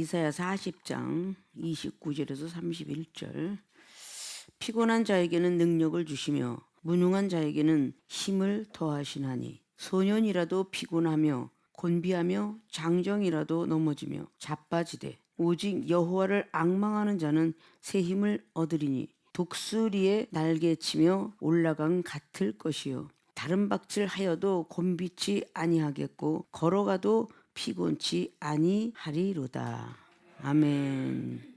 이사야 40장 29절에서 31절. 피곤한 자에게는 능력을 주시며 무능한 자에게는 힘을 더하시나니 소년이라도 피곤하며 곤비하며 장정이라도 넘어지며 자빠지되 오직 여호와를 앙망하는 자는 새 힘을 얻으리니 독수리의 날개치며 올라간 같을 것이요 다른 박질 하여도 곤비치 아니하겠고 걸어가도 피곤치 아니하리로다. 아멘.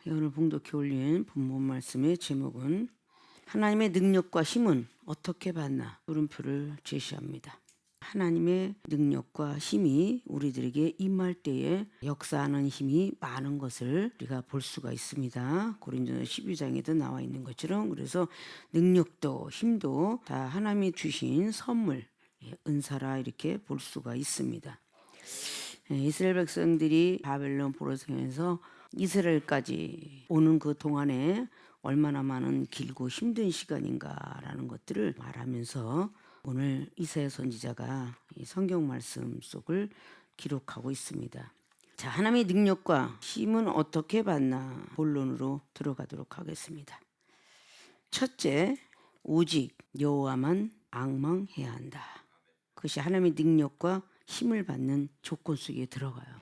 오늘 봉독해 올린 본문 말씀의 제목은 하나님의 능력과 힘은 어떻게 받나 물음표를 제시합니다. 하나님의 능력과 힘이 우리들에게 임할 때에 역사하는 힘이 많은 것을 우리가 볼 수가 있습니다. 고린도서 12장에도 나와 있는 것처럼 그래서 능력도 힘도 다 하나님이 주신 선물, 은사라 이렇게 볼 수가 있습니다. 이스라엘 백성들이 바벨론 포로성에서 이스라엘까지 오는 그 동안에 얼마나 많은 길고 힘든 시간인가라는 것들을 말하면서 오늘 이사야 선지자가 이 성경 말씀 속을 기록하고 있습니다. 자, 하나님의 능력과 힘은 어떻게 받나 본론으로 들어가도록 하겠습니다. 첫째, 오직 여호와만 앙망해야 한다. 그것이 하나님의 능력과 힘을 받는 조건 속에 들어가요.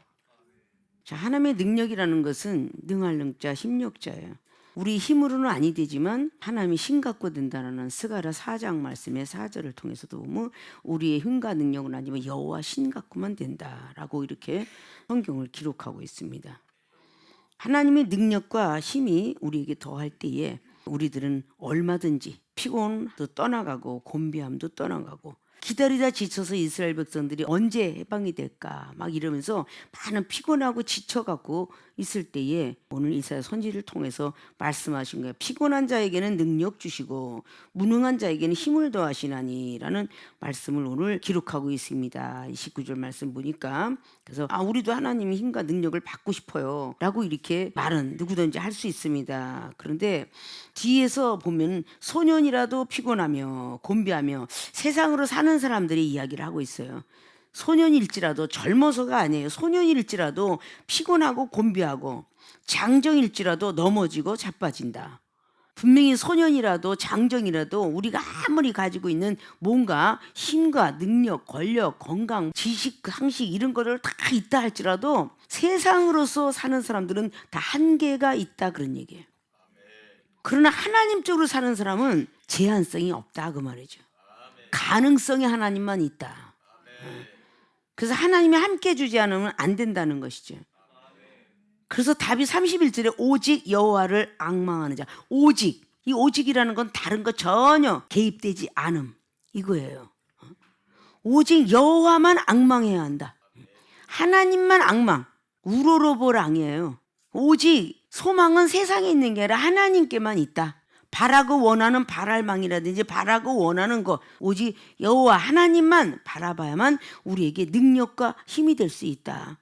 자, 하나님의 능력이라는 것은 능할 능자 힘력자예요. 우리 힘으로는 아니 되지만 하나님이 신 갖고 된다는 스가랴 4장 말씀의 4절을 통해서도 보면 우리의 힘과 능력은 아니면 여호와 신 갖고만 된다라고 이렇게 성경을 기록하고 있습니다. 하나님의 능력과 힘이 우리에게 더할 때에 우리들은 얼마든지 피곤도 떠나가고 곤비함도 떠나가고 기다리다 지쳐서 이스라엘 백성들이 언제 해방이 될까 막 이러면서 많은 피곤하고 지쳐갖고 있을 때에 오늘 이사야 선지를 통해서 말씀하신 거예요. 피곤한 자에게는 능력 주시고 무능한 자에게는 힘을 더하시나니 라는 말씀을 오늘 기록하고 있습니다. 29절 말씀 보니까 그래서 우리도 하나님의 힘과 능력을 받고 싶어요 라고 이렇게 말은 누구든지 할 수 있습니다. 그런데 뒤에서 보면 소년이라도 피곤하며 곤비하며 세상으로 사는 사람들이 이야기를 하고 있어요. 소년일지라도 젊어서가 아니에요. 소년일지라도 피곤하고 곤비하고 장정일지라도 넘어지고 자빠진다. 분명히 소년이라도 장정이라도 우리가 아무리 가지고 있는 뭔가 힘과 능력, 권력, 건강, 지식, 상식 이런 거를 다 있다 할지라도 세상으로서 사는 사람들은 다 한계가 있다 그런 얘기예요. 그러나 하나님적으로 사는 사람은 제한성이 없다 그 말이죠. 가능성이 하나님만 있다. 그래서 하나님이 함께 주지 않으면 안 된다는 것이죠. 그래서 답이 31절에 오직 여호와를 앙망하는 자. 오직, 이 오직이라는 건 다른 거 전혀 개입되지 않음 이거예요. 오직 여호와만 앙망해야 한다. 하나님만 앙망, 우러러보랑이에요. 오직 소망은 세상에 있는 게 아니라 하나님께만 있다. 바라고 원하는 바랄망이라든지 바라고 원하는 것 오직 여호와 하나님만 바라봐야만 우리에게 능력과 힘이 될 수 있다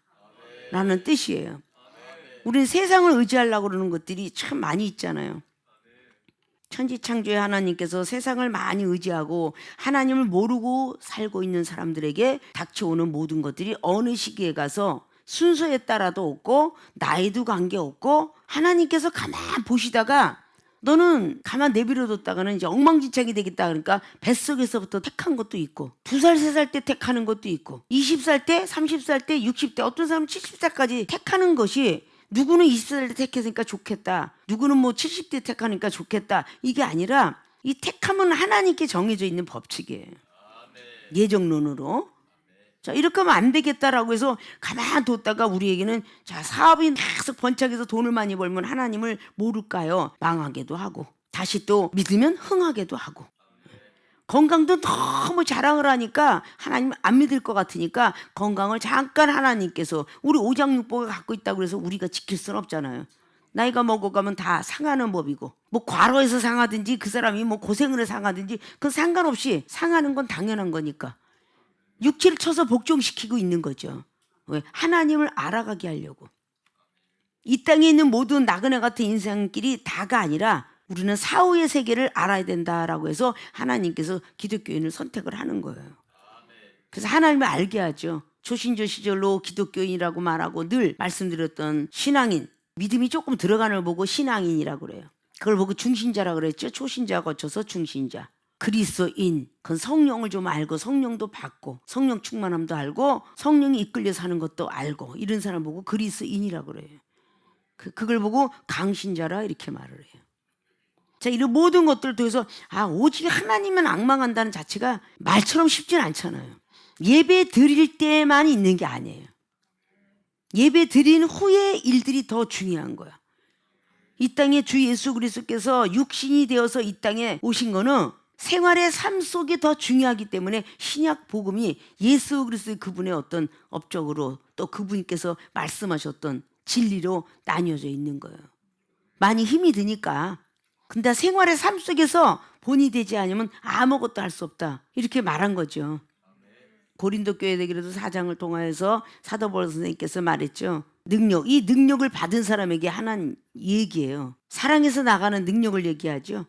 라는 뜻이에요. 우리는 세상을 의지하려고 그러는 것들이 참 많이 있잖아요. 천지창조의 하나님께서 세상을 많이 의지하고 하나님을 모르고 살고 있는 사람들에게 닥쳐오는 모든 것들이 어느 시기에 가서 순서에 따라도 없고 나이도 관계없고 하나님께서 가만 보시다가 너는 가만 내버려뒀다가는 이제 엉망진창이 되겠다 그러니까 뱃속에서부터 택한 것도 있고 2살, 3살 때 택하는 것도 있고 20살 때, 30살 때, 60대 어떤 사람은 70살까지 택하는 것이 누구는 20살 때 택했으니까 좋겠다. 누구는 뭐 70대 택하니까 좋겠다. 이게 아니라 이 택함은 하나님께 정해져 있는 법칙이에요. 예정론으로. 자, 이렇게 하면 안 되겠다라고 해서 가만 뒀다가 우리에게는 자, 사업이 계속 번창해서 돈을 많이 벌면 하나님을 모를까요? 망하게도 하고 다시 또 믿으면 흥하게도 하고 건강도 너무 자랑을 하니까 하나님 안 믿을 것 같으니까 건강을 잠깐 하나님께서 우리 오장육부가 갖고 있다고 해서 우리가 지킬 수는 없잖아요. 나이가 먹어가면 다 상하는 법이고 뭐 과로해서 상하든지 그 사람이 뭐 고생을 해서 상하든지 그건 상관없이 상하는 건 당연한 거니까 육체를 쳐서 복종시키고 있는 거죠. 왜? 하나님을 알아가게 하려고. 이 땅에 있는 모든 나그네 같은 인생길이 다가 아니라 우리는 사후의 세계를 알아야 된다라고 해서 하나님께서 기독교인을 선택을 하는 거예요. 그래서 하나님을 알게 하죠. 초신조 시절로 기독교인이라고 말하고 늘 말씀드렸던 신앙인, 믿음이 조금 들어가는 걸 보고 신앙인이라고 그래요. 그걸 보고 중신자라고 그랬죠. 초신자 거쳐서 중신자. 그리스도인, 그건 성령을 좀 알고 성령도 받고 성령 충만함도 알고 성령이 이끌려 사는 것도 알고 이런 사람 보고 그리스도인이라고 그래요. 그걸 보고 강신자라 이렇게 말을 해요. 자, 이런 모든 것들을 통해서 오직 하나님만 앙망한다는 자체가 말처럼 쉽진 않잖아요. 예배 드릴 때만 있는 게 아니에요. 예배 드린 후의 일들이 더 중요한 거야. 이 땅에 주 예수 그리스도께서 육신이 되어서 이 땅에 오신 거는 생활의 삶 속이 더 중요하기 때문에 신약 복음이 예수 그리스도의 그분의 어떤 업적으로 또 그분께서 말씀하셨던 진리로 나뉘어져 있는 거예요. 많이 힘이 드니까. 근데 생활의 삶 속에서 본이 되지 않으면 아무것도 할 수 없다. 이렇게 말한 거죠. 고린도 교회에게도 4장을 통하여서 사도 바울 선생님께서 말했죠. 능력, 이 능력을 받은 사람에게 하나는 얘기예요. 사랑에서 나가는 능력을 얘기하죠.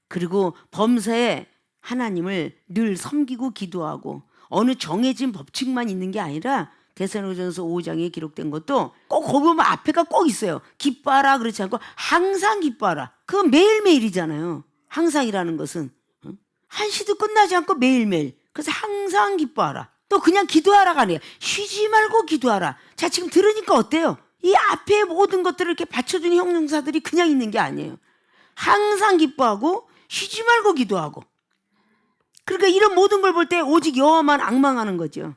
그리고 범사에 하나님을 늘 섬기고 기도하고 어느 정해진 법칙만 있는 게 아니라 데살로니가전서 5장에 기록된 것도 꼭 거기 보면 앞에가 꼭 있어요. 기뻐하라 그렇지 않고 항상 기뻐하라. 그건 매일매일이잖아요. 항상이라는 것은 한시도 끝나지 않고 매일매일. 그래서 항상 기뻐하라. 또 그냥 기도하라가 아니에요. 쉬지 말고 기도하라. 자, 지금 들으니까 어때요? 이 앞에 모든 것들을 이렇게 받쳐주는 형용사들이 그냥 있는 게 아니에요. 항상 기뻐하고 쉬지 말고 기도하고. 그러니까 이런 모든 걸 볼 때 오직 여호와만 앙망하는 거죠.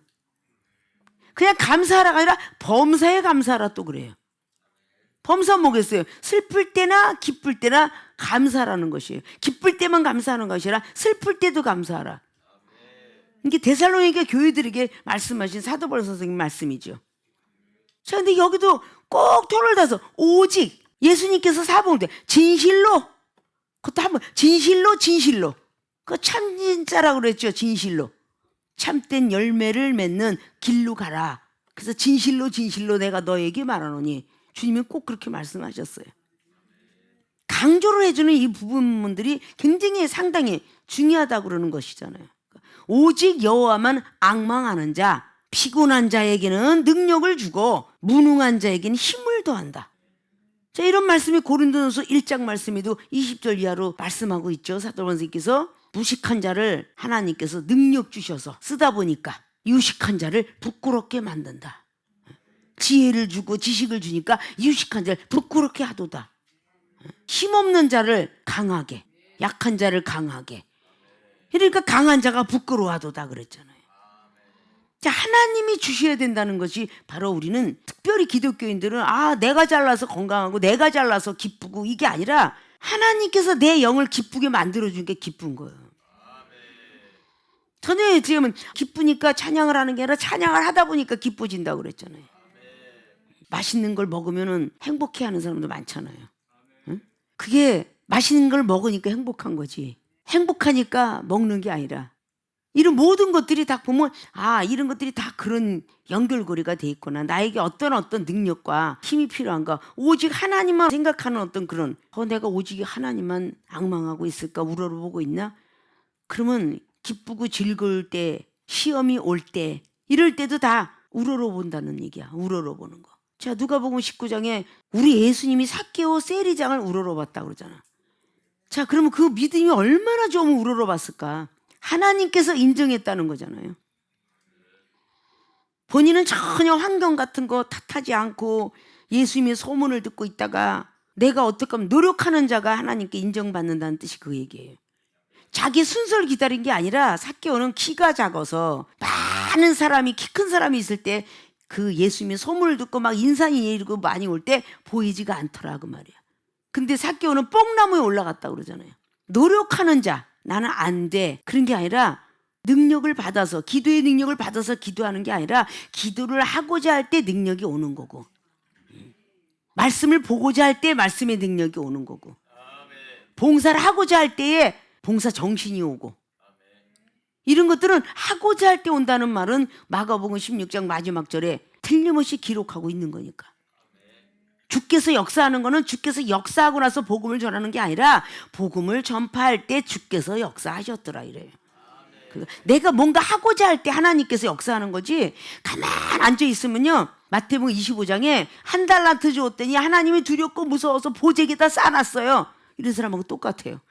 그냥 감사하라가 아니라 범사에 감사하라 또 그래요. 범사는 뭐겠어요? 슬플 때나 기쁠 때나 감사라는 것이에요. 기쁠 때만 감사하는 것이 아니라 슬플 때도 감사하라. 이게 데살로니가 교회들에게 말씀하신 사도 바울 선생님 말씀이죠. 자, 근데 여기도 꼭 토를 다서 오직 예수님께서 사봉 때 진실로, 그것도 한번 진실로 그 참진짜라고 그랬죠. 진실로 참된 열매를 맺는 길로 가라. 그래서 진실로 내가 너에게 말하노니 주님은 꼭 그렇게 말씀하셨어요. 강조를 해주는 이 부분들이 굉장히 상당히 중요하다고 그러는 것이잖아요. 오직 여호와만 앙망하는 자, 피곤한 자에게는 능력을 주고 무능한 자에게는 힘을 더한다. 자, 이런 말씀이 고린도전서 1장 말씀에도 20절 이하로 말씀하고 있죠. 사도 선생님께서 무식한 자를 하나님께서 능력 주셔서 쓰다 보니까 유식한 자를 부끄럽게 만든다. 지혜를 주고 지식을 주니까 유식한 자를 부끄럽게 하도다. 힘없는 자를 강하게, 약한 자를 강하게. 그러니까 강한 자가 부끄러워하도다 그랬잖아요. 자, 하나님이 주셔야 된다는 것이 바로 우리는 특별히 기독교인들은 내가 잘나서 건강하고 내가 잘나서 기쁘고 이게 아니라 하나님께서 내 영을 기쁘게 만들어준 게 기쁜 거예요. 전에 지금은 기쁘니까 찬양을 하는 게 아니라 찬양을 하다 보니까 기뻐진다고 그랬잖아요. 맛있는 걸 먹으면 행복해하는 사람도 많잖아요. 응? 그게 맛있는 걸 먹으니까 행복한 거지. 행복하니까 먹는 게 아니라 이런 모든 것들이 다 보면 이런 것들이 다 그런 연결고리가 돼 있구나. 나에게 어떤 능력과 힘이 필요한가. 오직 하나님만 생각하는 어떤 그런 내가 오직 하나님만 앙망하고 있을까 우러러보고 있나. 그러면 기쁘고 즐거울 때 시험이 올 때 이럴 때도 다 우러러본다는 얘기야. 우러러보는 거. 자, 누가복음 19장에 우리 예수님이 삭개오 세리장을 우러러봤다고 그러잖아. 자, 그러면 그 믿음이 얼마나 좀 우러러봤을까. 하나님께서 인정했다는 거잖아요. 본인은 전혀 환경 같은 거 탓하지 않고 예수님의 소문을 듣고 있다가 내가 어떻게 하면 노력하는 자가 하나님께 인정받는다는 뜻이 그 얘기예요. 자기 순서를 기다린 게 아니라 삭개오는 키가 작아서 많은 사람이 키 큰 사람이 있을 때 그 예수님의 소문을 듣고 막 인산이 이르고 많이 올 때 보이지가 않더라 그 말이야. 근데 삭개오는 뽕나무에 올라갔다고 그러잖아요. 노력하는 자, 나는 안 돼. 그런 게 아니라 능력을 받아서, 기도의 능력을 받아서 기도하는 게 아니라 기도를 하고자 할 때 능력이 오는 거고, 말씀을 보고자 할 때 말씀의 능력이 오는 거고, 봉사를 하고자 할 때에 봉사 정신이 오고, 이런 것들은 하고자 할 때 온다는 말은 마가복음 16장 마지막 절에 틀림없이 기록하고 있는 거니까. 주께서 역사하는 거는 주께서 역사하고 나서 복음을 전하는 게 아니라 복음을 전파할 때 주께서 역사하셨더라 이래요. 내가 뭔가 하고자 할 때 하나님께서 역사하는 거지, 가만 앉아 있으면요, 마태복음 25장에 한 달란트 주었더니 하나님이 두렵고 무서워서 보재기에다 싸놨어요. 이런 사람하고 똑같아요.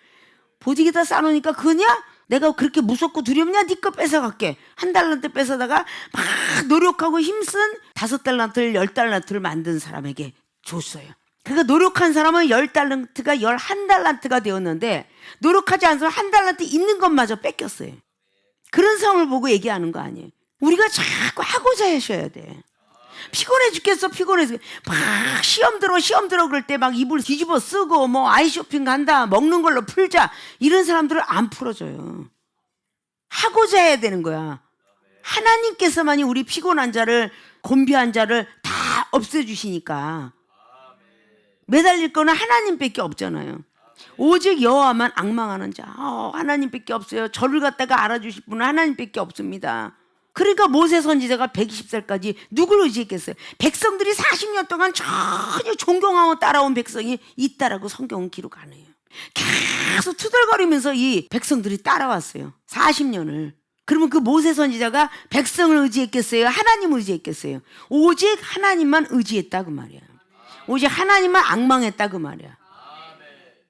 보재기에다 싸놓으니까 그냐? 내가 그렇게 무섭고 두렵냐? 네 거 뺏어갈게. 한 달란트 뺏어다가 막 노력하고 힘쓴 5달란트를 10달란트를 만든 사람에게 줬어요. 그러니까 노력한 사람은 10달란트가 11달란트가 되었는데, 노력하지 않은 사람은 한 달란트 있는 것마저 뺏겼어요. 그런 상황을 보고 얘기하는 거 아니에요. 우리가 자꾸 하고자 하셔야 돼. 피곤해 죽겠어, 피곤해서 막 시험 들어 그럴 때 막 이불 뒤집어 쓰고 뭐 아이 쇼핑 간다, 먹는 걸로 풀자, 이런 사람들을 안 풀어줘요. 하고자 해야 되는 거야. 하나님께서만이 우리 피곤한 자를, 곤비한 자를 다 없애주시니까. 매달릴 거는 하나님밖에 없잖아요. 오직 여호와만 앙망하는 자, 하나님밖에 없어요. 저를 갖다가 알아주실 분은 하나님밖에 없습니다. 그러니까 모세 선지자가 120살까지 누굴 의지했겠어요? 백성들이 40년 동안 전혀 존경하고 따라온 백성이 있다라고 성경은 기록 안 해요. 계속 투덜거리면서 이 백성들이 따라왔어요. 40년을. 그러면 그 모세 선지자가 백성을 의지했겠어요? 하나님을 의지했겠어요? 오직 하나님만 의지했다 그 말이야. 오직 하나님만 앙망했다 그 말이야.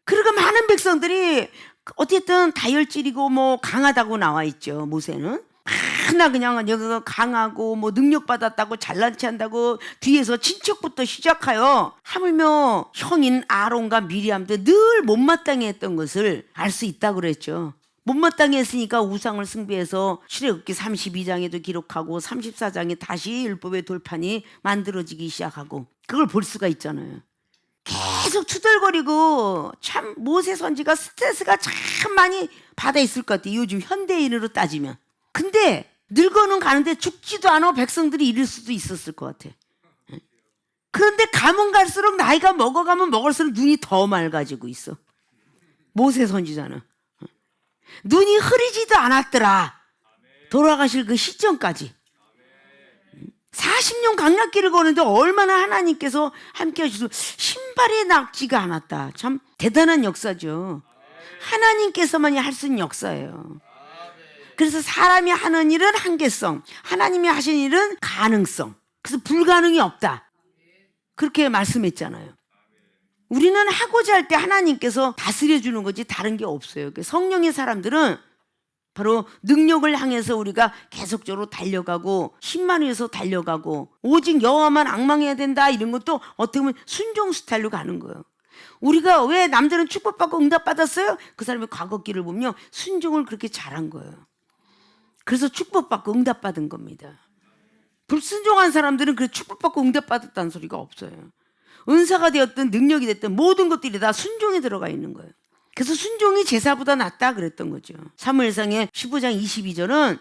그러니까 많은 백성들이 어쨌든 다혈질이고 뭐 강하다고 나와 있죠. 모세는 하나 그냥 여기가 강하고 뭐 능력 받았다고 잘난 체 한다고 뒤에서 친척부터 시작하여 하물며 형인 아론과 미리암도 늘 못마땅해 했던 것을 알 수 있다고 그랬죠. 못마땅해 했으니까 우상을 숭배해서 출애굽기 32장에도 기록하고 34장에 다시 율법의 돌판이 만들어지기 시작하고, 그걸 볼 수가 있잖아요. 계속 투덜거리고 참 모세 선지가 스트레스가 참 많이 받아 있을 것 같아요. 요즘 현대인으로 따지면. 근데 늙어는 가는데 죽지도 않아 백성들이 이럴 수도 있었을 것 같아. 그런데 가면 갈수록 나이가 먹어가면 먹을수록 눈이 더 맑아지고 있어. 모세 선지자는 눈이 흐리지도 않았더라. 돌아가실 그 시점까지 40년 강락길을 거는데 얼마나 하나님께서 함께 하셔서 신발에 낙지가 않았다. 참 대단한 역사죠. 하나님께서만이 할 수 있는 역사예요. 그래서 사람이 하는 일은 한계성, 하나님이 하신 일은 가능성. 그래서 불가능이 없다. 그렇게 말씀했잖아요. 우리는 하고자 할 때 하나님께서 다스려주는 거지 다른 게 없어요. 성령의 사람들은 바로 능력을 향해서 우리가 계속적으로 달려가고 힘만 위해서 달려가고 오직 여호와만 앙망해야 된다, 이런 것도 어떻게 보면 순종 스타일로 가는 거예요. 우리가 왜 남들은 축복받고 응답받았어요? 그 사람의 과거 길을 보면 순종을 그렇게 잘한 거예요. 그래서 축복받고 응답받은 겁니다. 불순종한 사람들은 그 축복받고 응답받았다는 소리가 없어요. 은사가 되었든 능력이 됐든 모든 것들이 다 순종에 들어가 있는 거예요. 그래서 순종이 제사보다 낫다 그랬던 거죠. 사무엘상의 15장 22절은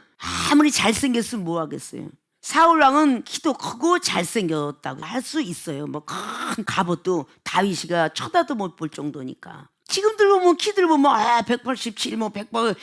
아무리 잘생겼으면 뭐 하겠어요. 사울왕은 키도 크고 잘생겼다고 할 수 있어요. 뭐 큰 갑옷도 다윗이가 쳐다도 못 볼 정도니까. 지금들 보면 키들 보면 187, 뭐 100막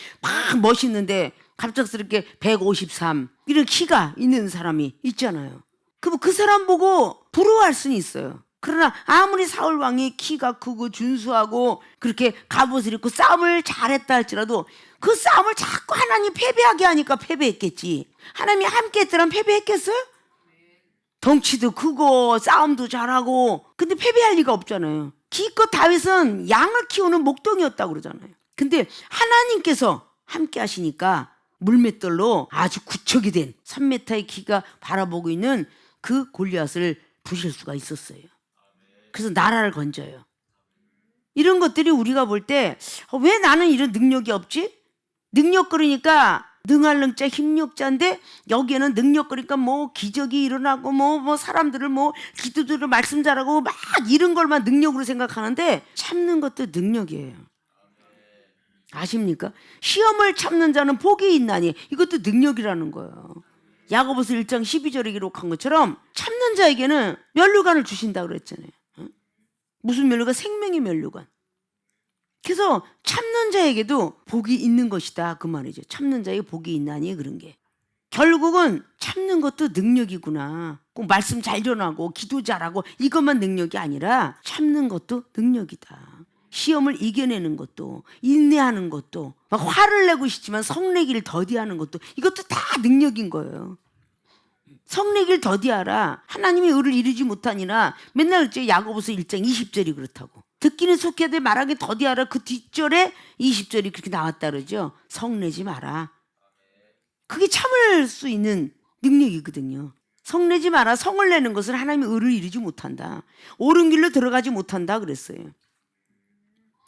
멋있는데 갑작스럽게 153 이런 키가 있는 사람이 있잖아요. 그럼 그 사람 보고 부러워할 수는 있어요. 그러나 아무리 사울왕이 키가 크고 준수하고 그렇게 갑옷을 입고 싸움을 잘했다 할지라도 그 싸움을 자꾸 하나님 패배하게 하니까 패배했겠지. 하나님이 함께 했더라면 패배했겠어요? 덩치도 크고 싸움도 잘하고 근데 패배할 리가 없잖아요. 기껏 다윗은 양을 키우는 목동이었다고 그러잖아요. 근데 하나님께서 함께 하시니까 물맷돌로 아주 구척이 된 3m의 키가 바라보고 있는 그 골리앗을 부실 수가 있었어요. 그래서 나라를 건져요. 이런 것들이 우리가 볼 때 왜 나는 이런 능력이 없지? 능력 그러니까 능할 능자 힘력자인데 여기에는 능력 그러니까 뭐 기적이 일어나고 뭐 사람들을 뭐 기도들을 말씀 잘하고 막 이런 걸만 능력으로 생각하는데 참는 것도 능력이에요. 아십니까? 시험을 참는 자는 복이 있나니 이것도 능력이라는 거예요. 야고보서 1장 12절에 기록한 것처럼 참는 자에게는 면류관을 주신다 그랬잖아요. 무슨 면류관? 생명의 면류관. 그래서 참는 자에게도 복이 있는 것이다 그 말이죠. 참는 자에게 복이 있나니 그런 게. 결국은 참는 것도 능력이구나. 꼭 말씀 잘 전하고 기도 잘하고 이것만 능력이 아니라 참는 것도 능력이다. 시험을 이겨내는 것도, 인내하는 것도, 막 화를 내고 싶지만 성내기를 더디하는 것도, 이것도 다 능력인 거예요. 성내기를 더디하라. 하나님의 의를 이루지 못하니라. 맨날 그랬죠. 야고보서 1장 20절이 그렇다고. 듣기는 속해야 돼, 말하기 더디하라. 그 뒷절에 20절이 그렇게 나왔다 그러죠. 성내지 마라. 그게 참을 수 있는 능력이거든요. 성내지 마라. 성을 내는 것은 하나님의 의를 이루지 못한다. 옳은 길로 들어가지 못한다 그랬어요.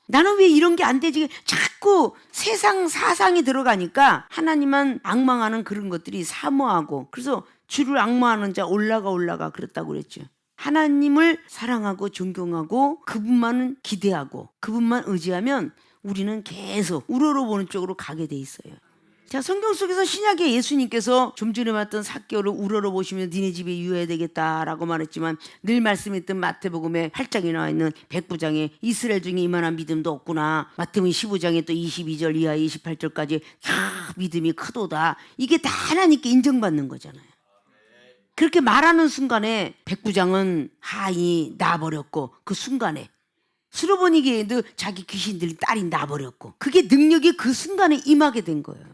나는 왜 이런 게 안 되지? 자꾸 세상 사상이 들어가니까 하나님만 앙망하는 그런 것들이 사모하고, 그래서 주를 앙망하는 자 올라가 그랬다고 그랬죠. 하나님을 사랑하고 존경하고 그분만은 기대하고 그분만 의지하면 우리는 계속 우러러보는 쪽으로 가게 돼 있어요. 자, 성경 속에서 신약의 예수님께서 좀 전에 봤던 삭개오를 우러러보시면 니네 집에 유해야 되겠다라고 말했지만, 늘 말씀했던 마태복음에 8장에 나와 있는 백부장에 이스라엘 중에 이만한 믿음도 없구나. 마태복음 15장에 또 22절 이하 28절까지 믿음이 크도다. 이게 다 하나님께 인정받는 거잖아요. 그렇게 말하는 순간에 백부장은 하인이 나버렸고, 그 순간에 수로보니게도 자기 귀신들이 딸이 나버렸고, 그게 능력이 그 순간에 임하게 된 거예요.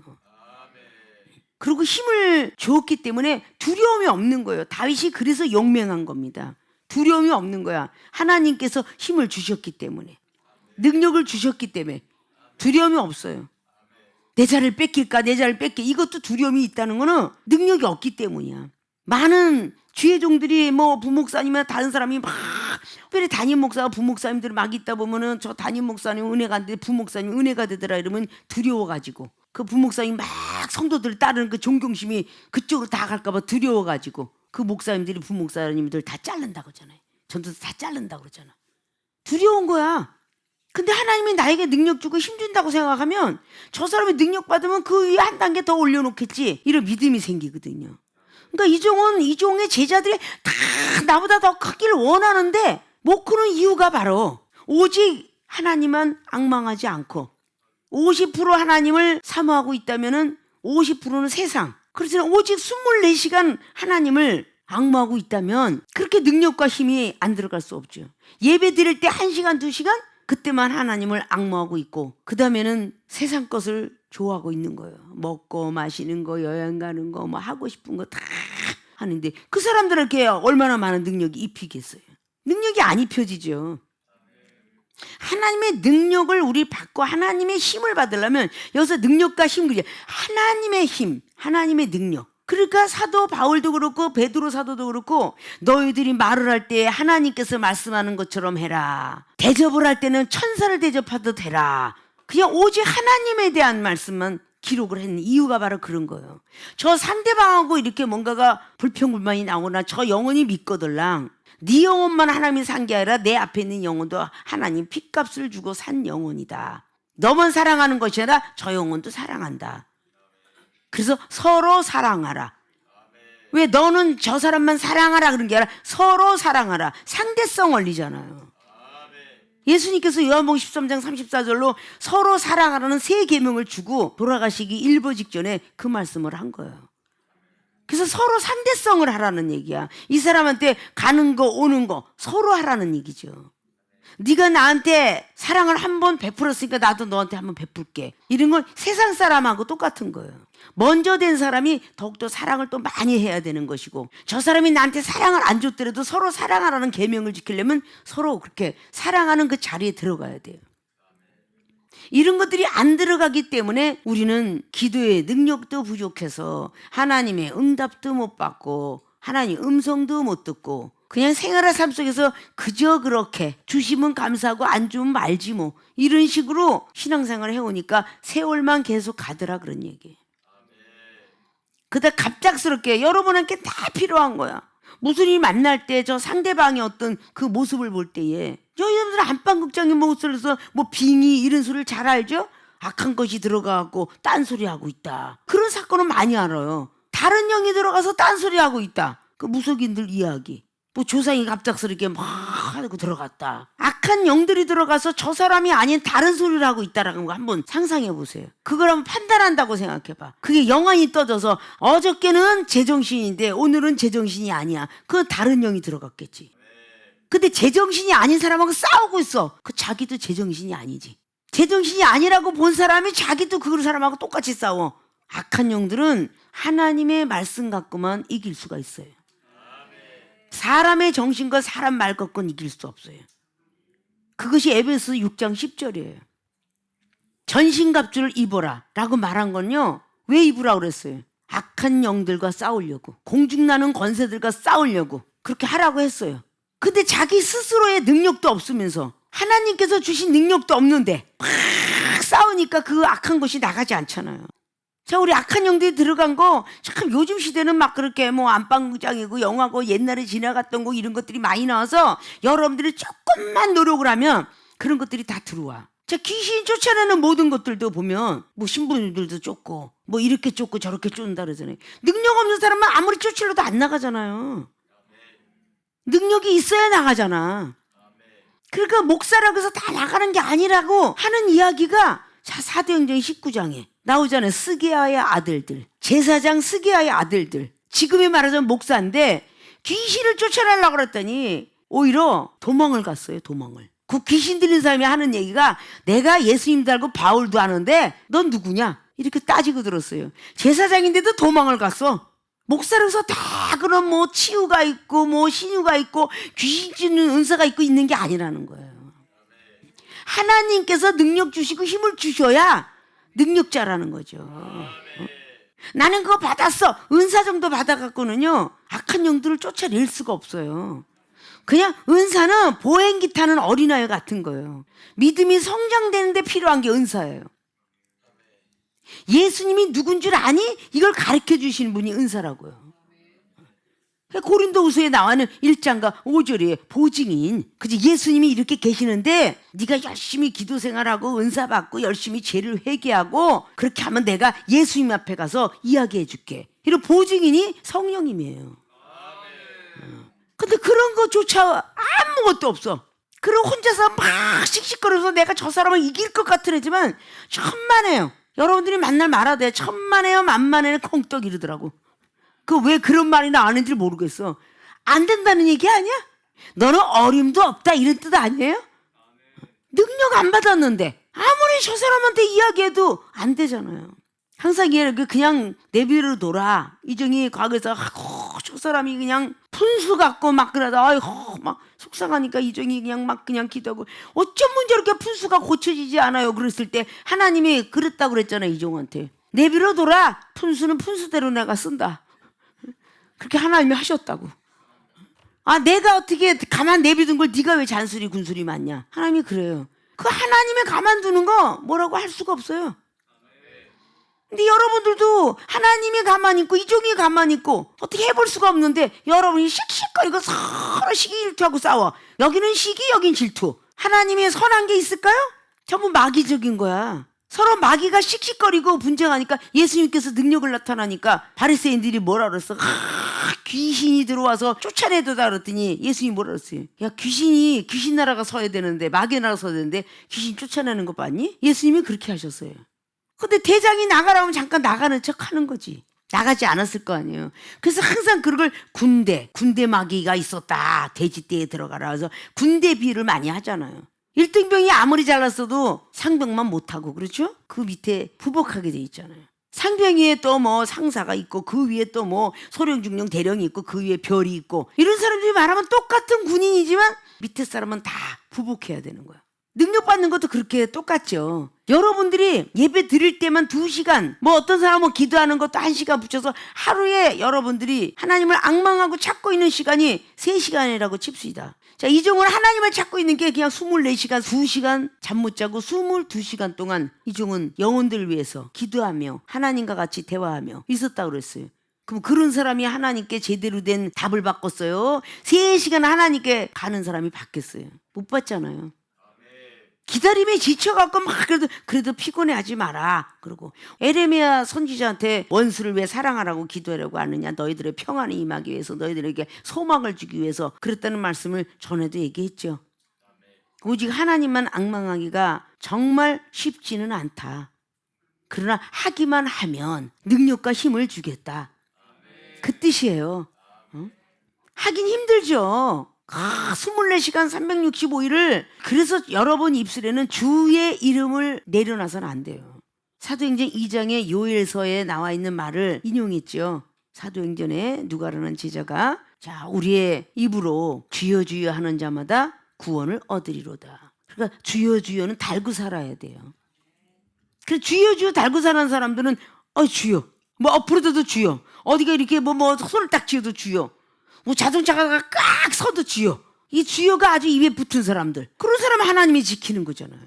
그리고 힘을 주었기 때문에 두려움이 없는 거예요. 다윗이 그래서 용맹한 겁니다. 두려움이 없는 거야. 하나님께서 힘을 주셨기 때문에, 능력을 주셨기 때문에 두려움이 없어요. 내 자를 뺏길까, 내 자를 뺏게, 이것도 두려움이 있다는 거는 능력이 없기 때문이야. 많은 주의 종들이 뭐 부목사님이나 다른 사람이 막, 특별히 담임 목사가 부목사님들 막 있다 보면은, 저 담임 목사님 은혜가 안 돼, 부목사님 은혜가 되더라 이러면 두려워가지고, 그 부목사님 막 성도들 따르는 그 존경심이 그쪽으로 다 갈까봐 두려워가지고 그 목사님들이 부목사님들 다 자른다고 하잖아요. 전도사 다 자른다고 그러잖아. 두려운 거야. 근데 하나님이 나에게 능력 주고 힘 준다고 생각하면, 저 사람이 능력 받으면 그 위에 한 단계 더 올려놓겠지, 이런 믿음이 생기거든요. 그러니까 이종의 제자들이 다 나보다 더 크기를 원하는데 못 크는 이유가 바로 오직 하나님만 앙망하지 않고 50% 하나님을 사모하고 있다면은 50%는 세상, 그렇지만 오직 24시간 하나님을 앙모하고 있다면 그렇게 능력과 힘이 안 들어갈 수 없죠. 예배 드릴 때 1시간, 2시간 그때만 하나님을 앙모하고 있고, 그 다음에는 세상 것을 좋아하고 있는 거예요. 먹고 마시는 거, 여행 가는 거, 뭐 하고 싶은 거 다 하는데, 그 사람들에게 얼마나 많은 능력이 입히겠어요? 능력이 안 입혀지죠. 하나님의 능력을 우리 받고 하나님의 힘을 받으려면, 여기서 능력과 힘, 하나님의 힘, 하나님의 능력. 그러니까 사도 바울도 그렇고 베드로 사도도 그렇고, 너희들이 말을 할 때 하나님께서 말씀하는 것처럼 해라. 대접을 할 때는 천사를 대접하듯 해라. 그냥 오직 하나님에 대한 말씀만 기록을 했는 이유가 바로 그런 거예요. 저 상대방하고 이렇게 뭔가가 불평불만이 나오거나, 저 영혼이 믿거들랑 네 영혼만 하나님이 산 게 아니라 내 앞에 있는 영혼도 하나님 핏값을 주고 산 영혼이다. 너만 사랑하는 것이 아니라 저 영혼도 사랑한다. 그래서 서로 사랑하라. 왜 너는 저 사람만 사랑하라 그런 게 아니라 서로 사랑하라. 상대성 원리잖아요. 예수님께서 요한복음 13장 34절로 서로 사랑하라는 세 계명을 주고 돌아가시기 일보 직전에 그 말씀을 한 거예요. 그래서 서로 상대성을 하라는 얘기야. 이 사람한테 가는 거 오는 거 서로 하라는 얘기죠. 네가 나한테 사랑을 한 번 베풀었으니까 나도 너한테 한 번 베풀게. 이런 건 세상 사람하고 똑같은 거예요. 먼저 된 사람이 더욱더 사랑을 또 많이 해야 되는 것이고, 저 사람이 나한테 사랑을 안 줬더라도 서로 사랑하라는 계명을 지키려면 서로 그렇게 사랑하는 그 자리에 들어가야 돼요. 이런 것들이 안 들어가기 때문에 우리는 기도의 능력도 부족해서 하나님의 응답도 못 받고 하나님 음성도 못 듣고 그냥 생활의 삶 속에서 그저 그렇게 주시면 감사하고 안 주면 말지 뭐, 이런 식으로 신앙생활을 해오니까 세월만 계속 가더라 그런 얘기예요. 그다 갑작스럽게 여러분에게 다 필요한 거야. 무슨 일 만날 때 저 상대방의 어떤 그 모습을 볼 때에, 여러분들 안방극장의 모습에서 뭐 빙의 이런 소리를 잘 알죠? 악한 것이 들어가고 딴소리하고 있다. 그런 사건은 많이 알아요. 다른 영이 들어가서 딴소리하고 있다. 그 무속인들 이야기. 뭐 조상이 갑작스럽게 막 하고 들어갔다. 악한 영들이 들어가서 저 사람이 아닌 다른 소리를 하고 있다라는 거 한번 상상해 보세요. 그걸 한번 판단한다고 생각해 봐. 그게 영안이 떠져서 어저께는 제정신인데 오늘은 제정신이 아니야. 그 다른 영이 들어갔겠지. 근데 제정신이 아닌 사람하고 싸우고 있어. 그 자기도 제정신이 아니지. 제정신이 아니라고 본 사람이 자기도 그 사람하고 똑같이 싸워. 악한 영들은 하나님의 말씀 갖고만 이길 수가 있어요. 사람의 정신과 사람 말 갖고는 이길 수 없어요. 그것이 에베소 6장 10절이에요. 전신갑주를 입어라 라고 말한 건요, 왜 입으라고 그랬어요? 악한 영들과 싸우려고, 공중나는 권세들과 싸우려고 그렇게 하라고 했어요. 근데 자기 스스로의 능력도 없으면서 하나님께서 주신 능력도 없는데 막 싸우니까 그 악한 것이 나가지 않잖아요. 자, 우리 악한 영들이 들어간 거 참 요즘 시대는 막 그렇게 뭐 안방장이고 영화고 옛날에 지나갔던 거 이런 것들이 많이 나와서 여러분들이 조금만 노력을 하면 그런 것들이 다 들어와. 자, 귀신 쫓아내는 모든 것들도 보면 뭐 신부님들도 쫓고 뭐 이렇게 쫓고 저렇게 쫓는다 그러잖아요. 능력 없는 사람은 아무리 쫓으려도 안 나가잖아요. 능력이 있어야 나가잖아. 그러니까 목사라고 해서 다 나가는 게 아니라고 하는 이야기가 자, 사도행전 19장에 나오잖아요. 스게아의 아들들, 제사장 스게아의 아들들. 지금이 말하자면 목사인데 귀신을 쫓아내려고 그랬더니 오히려 도망을 갔어요. 도망을. 그 귀신 들린 사람이 하는 얘기가 내가 예수님도 알고 바울도 아는데 넌 누구냐? 이렇게 따지고 들었어요. 제사장인데도 도망을 갔어. 목사로서 다 그런 뭐 치유가 있고 뭐 신유가 있고 귀신 쫓는 은사가 있고 있는 게 아니라는 거예요. 하나님께서 능력 주시고 힘을 주셔야 능력자라는 거죠. 나는 그거 받았어. 은사 정도 받아갖고는요, 악한 영들을 쫓아낼 수가 없어요. 그냥 은사는 보행기 타는 어린아이 같은 거예요. 믿음이 성장되는데 필요한 게 은사예요. 예수님이 누군 줄 아니? 이걸 가르쳐 주시는 분이 은사라고요. 고린도후서에 나와는 1장과 5절에 보증인, 그지? 예수님이 이렇게 계시는데 네가 열심히 기도 생활하고 은사 받고 열심히 죄를 회개하고 그렇게 하면 내가 예수님 앞에 가서 이야기해 줄게. 이런 보증인이 성령님이에요. 근데 그런 거조차 아무것도 없어. 그럼 혼자서 막 씩씩거려서 내가 저 사람을 이길 것 같은 애지만 천만에요. 여러분들이 만날 말하되 천만에요 만만에는 콩떡 이러더라고. 그 왜 그런 말이 나왔는지 모르겠어. 안 된다는 얘기 아니야? 너는 어림도 없다 이런 뜻 아니에요? 능력 안 받았는데 아무리 저 사람한테 이야기해도 안 되잖아요. 항상 그냥 내비로 돌아. 이정이 과거에서 저 사람이 그냥 푼수 갖고 막 그러다 아이고 막 속상하니까 이정이 그냥 기도하고 어쩌면 저렇게 푼수가 고쳐지지 않아요. 그랬을 때 하나님이 그랬다고 그랬잖아요. 이종한테 내비로 돌아. 푼수는 푼수대로 내가 쓴다. 그렇게 하나님이 하셨다고. 아, 내가 어떻게 가만 내비둔 걸 네가 왜 잔소리 군소리 많냐. 하나님이 그래요. 그 하나님의 가만두는 거 뭐라고 할 수가 없어요. 근데 여러분들도 하나님이 가만히 있고 이종이 가만히 있고 어떻게 해볼 수가 없는데 여러분이 씩씩거리고 서로 시기질투하고 싸워. 여기는 시기, 여긴 질투. 하나님의 선한 게 있을까요? 전부 마귀적인 거야. 서로 마귀가 씩씩거리고 분쟁하니까 예수님께서 능력을 나타나니까 바리새인들이 뭐라 그랬어? 귀신이 들어와서 쫓아내도다 그랬더니 예수님이 뭐라 그랬어요? 야, 귀신이 귀신 나라가 서야 되는데 마귀 나라가 서야 되는데 귀신 쫓아내는 거 봤니? 예수님이 그렇게 하셨어요. 근데 대장이 나가라면 잠깐 나가는 척 하는 거지. 나가지 않았을 거 아니에요. 그래서 항상 그걸 군대 마귀가 있었다. 돼지떼에 들어가라. 그래서 군대 비유를 많이 하잖아요. 1등병이 아무리 잘났어도 상병만 못하고 그렇죠? 그 밑에 부복하게 돼 있잖아요. 상병 위에 또 뭐 상사가 있고 그 위에 또 뭐 소령 중령 대령이 있고 그 위에 별이 있고 이런 사람들이 말하면 똑같은 군인이지만 밑에 사람은 다 부복해야 되는 거야. 능력 받는 것도 그렇게 똑같죠. 여러분들이 예배 드릴 때만 2시간, 뭐 어떤 사람은 기도하는 것도 1시간 붙여서 하루에 여러분들이 하나님을 앙망하고 찾고 있는 시간이 3시간이라고 칩시다. 자, 이종은 하나님을 찾고 있는 게 그냥 24시간, 2시간 잠 못 자고 22시간 동안 이종은 영혼들을 위해서 기도하며 하나님과 같이 대화하며 있었다고 그랬어요. 그럼 그런 사람이 하나님께 제대로 된 답을 받겠어요? 3시간 하나님께 가는 사람이 받겠어요? 못 받잖아요. 기다림에 지쳐갖고 막 그래도 피곤해하지 마라. 그러고 에레미야 선지자한테 원수를 왜 사랑하라고 기도하라고 하느냐. 너희들의 평안이 임하기 위해서 너희들에게 소망을 주기 위해서 그랬다는 말씀을 전에도 얘기했죠. 오직 하나님만 앙망하기가 정말 쉽지는 않다. 그러나 하기만 하면 능력과 힘을 주겠다. 그 뜻이에요. 하긴 힘들죠. 24시간 365일을 그래서 여러분 입술에는 주의 이름을 내려놔서는 안 돼요. 사도행전 2장의 요엘서에 나와 있는 말을 인용했죠. 사도행전에 누가라는 제자가 자 우리의 입으로 주여 주여 하는 자마다 구원을 얻으리로다. 그러니까 주여 주여는 달고 살아야 돼요. 그 주여 주여 달고 사는 사람들은 주여 뭐 엎으려도 주여 어디가 이렇게 뭐 손을 딱 쥐어도 주여 뭐 자동차가 꽉 서도 주여. 이 주여가 아주 입에 붙은 사람들 그런 사람은 하나님이 지키는 거잖아요.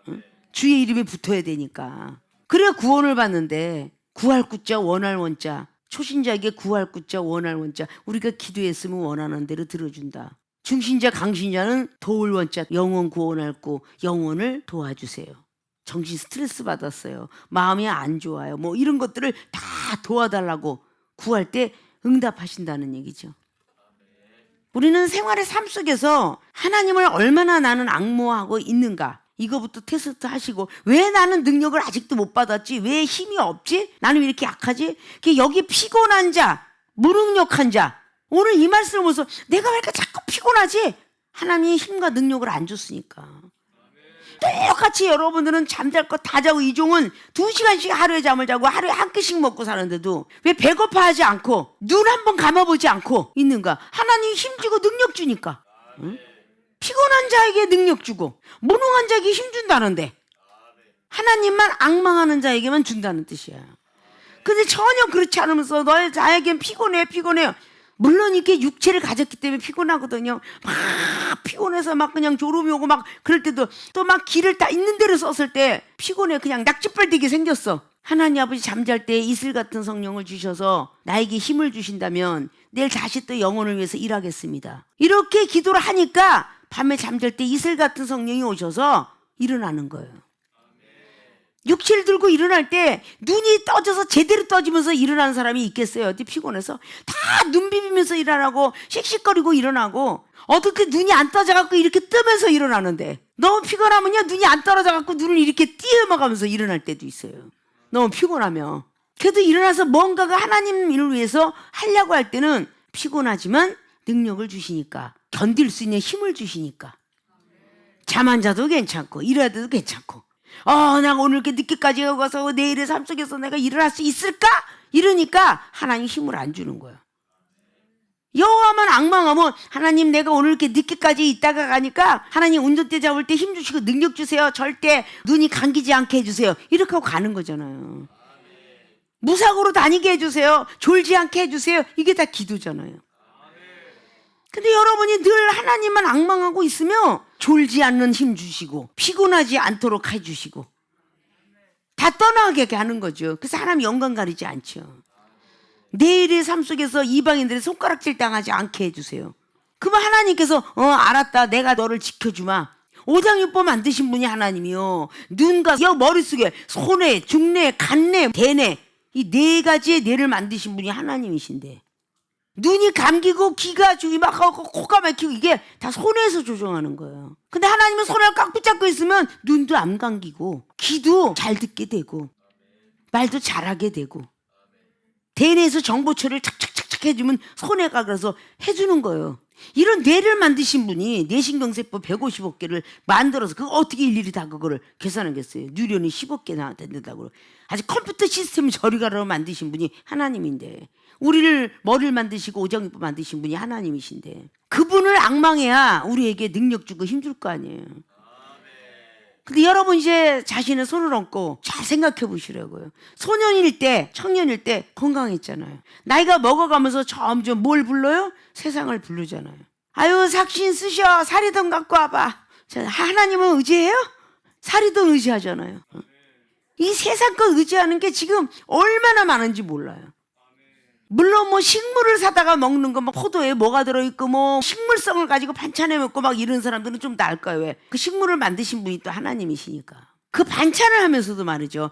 응? 주의 이름에 붙어야 되니까. 그래야 구원을 받는데 구할 구자 원할 원자 초신자에게 구할 구자 원할 원자 우리가 기도했으면 원하는 대로 들어준다. 중신자 강신자는 도울 원자 영원 구원할 구 영혼을 도와주세요. 정신 스트레스 받았어요. 마음이 안 좋아요. 뭐 이런 것들을 다 도와달라고 구할 때 응답하신다는 얘기죠. 우리는 생활의 삶 속에서 하나님을 얼마나 나는 앙모하고 있는가 이거부터 테스트 하시고 왜 나는 능력을 아직도 못 받았지? 왜 힘이 없지? 나는 왜 이렇게 약하지? 여기 피곤한 자, 무능력한 자 오늘 이 말씀을 보면서 내가 왜 이렇게 자꾸 피곤하지? 하나님이 힘과 능력을 안 줬으니까. 똑같이 여러분들은 잠잘 거 다 자고 이종은 2시간씩 하루에 잠을 자고 하루에 한 끼씩 먹고 사는데도 왜 배고파하지 않고 눈 한번 감아보지 않고 있는가? 하나님이 힘주고 능력 주니까. 응? 피곤한 자에게 능력 주고 무능한 자에게 힘 준다는데 하나님만 앙망하는 자에게만 준다는 뜻이야. 근데 전혀 그렇지 않으면서 너의 자에겐 피곤해요. 물론 이렇게 육체를 가졌기 때문에 피곤하거든요. 막 피곤해서 막 그냥 졸음이 오고 막 그럴 때도 또 막 길을 다 있는 대로 썼을 때 피곤해 그냥 낙지빨되게 생겼어. 하나님 아버지 잠잘 때 이슬 같은 성령을 주셔서 나에게 힘을 주신다면 내일 다시 또 영혼을 위해서 일하겠습니다. 이렇게 기도를 하니까 밤에 잠잘 때 이슬 같은 성령이 오셔서 일어나는 거예요. 육체를 들고 일어날 때 눈이 떠져서 제대로 떠지면서 일어나는 사람이 있겠어요? 어디 피곤해서 다 눈 비비면서 일어나고 씩씩거리고 일어나고 어떻게 눈이 안 떠져갖고 이렇게 뜨면서 일어나는데 너무 피곤하면요 눈이 안 떨어져갖고 눈을 이렇게 띄엄어가면서 일어날 때도 있어요. 너무 피곤하면. 그래도 일어나서 뭔가가 하나님을 위해서 하려고 할 때는 피곤하지만 능력을 주시니까 견딜 수 있는 힘을 주시니까 잠 안 자도 괜찮고 일해도 괜찮고 내가 오늘 이렇게 늦게까지 가서 내일의 삶 속에서 내가 일을 할 수 있을까? 이러니까 하나님 힘을 안 주는 거야. 여호와만 앙망하면 하나님 내가 오늘 이렇게 늦게까지 있다가 가니까 하나님 운전대 잡을 때 힘 주시고 능력 주세요. 절대 눈이 감기지 않게 해주세요. 이렇게 하고 가는 거잖아요. 무사고로 다니게 해주세요. 졸지 않게 해주세요. 이게 다 기도잖아요. 근데 여러분이 늘 하나님만 앙망하고 있으면 졸지 않는 힘 주시고 피곤하지 않도록 해주시고 다 떠나게 하는 거죠. 그래서 하나님 영광 가리지 않죠. 내일의 삶 속에서 이방인들의 손가락질 당하지 않게 해주세요. 그러면 하나님께서 알았다 내가 너를 지켜주마. 오장육부 만드신 분이 하나님이요. 눈과 머릿속에 손에 중내 간내 대내 이 4가지의 뇌를 만드신 분이 하나님이신데 눈이 감기고 귀가 죽이 막 하고 코가 막히고 이게 다 손에서 조정하는 거예요. 근데 하나님은 손을 꽉 붙잡고 있으면 눈도 안 감기고 귀도 잘 듣게 되고 말도 잘하게 되고 대뇌에서 정보 처리를 착착착착 해주면 손해가 그래서 해주는 거예요. 이런 뇌를 만드신 분이 뇌신경세포 150억개를 만들어서 그거 어떻게 일일이 다 그거를 계산하겠어요. 뉴런이 10억개나 된다고. 아직 컴퓨터 시스템 저리가라고 만드신 분이 하나님인데 우리를 머리를 만드시고 오장육부 만드신 분이 하나님이신데 그분을 앙망해야 우리에게 능력 주고 힘줄 거 아니에요. 근데 여러분 이제 자신의 손을 얹고 잘 생각해 보시라고요. 소년일 때, 청년일 때 건강했잖아요. 나이가 먹어가면서 점점 뭘 불러요? 세상을 부르잖아요. 아유 삭신 쓰셔. 사리돈 갖고 와봐. 자, 하나님은 의지해요? 사리돈 의지하잖아요. 이 세상 거 의지하는 게 지금 얼마나 많은지 몰라요. 물론 뭐 식물을 사다가 먹는 거 뭐 포도에 뭐가 들어있고 뭐 식물성을 가지고 반찬해 먹고 막 이런 사람들은 좀 나을까요? 왜? 그 식물을 만드신 분이 또 하나님이시니까. 그 반찬을 하면서도 말이죠.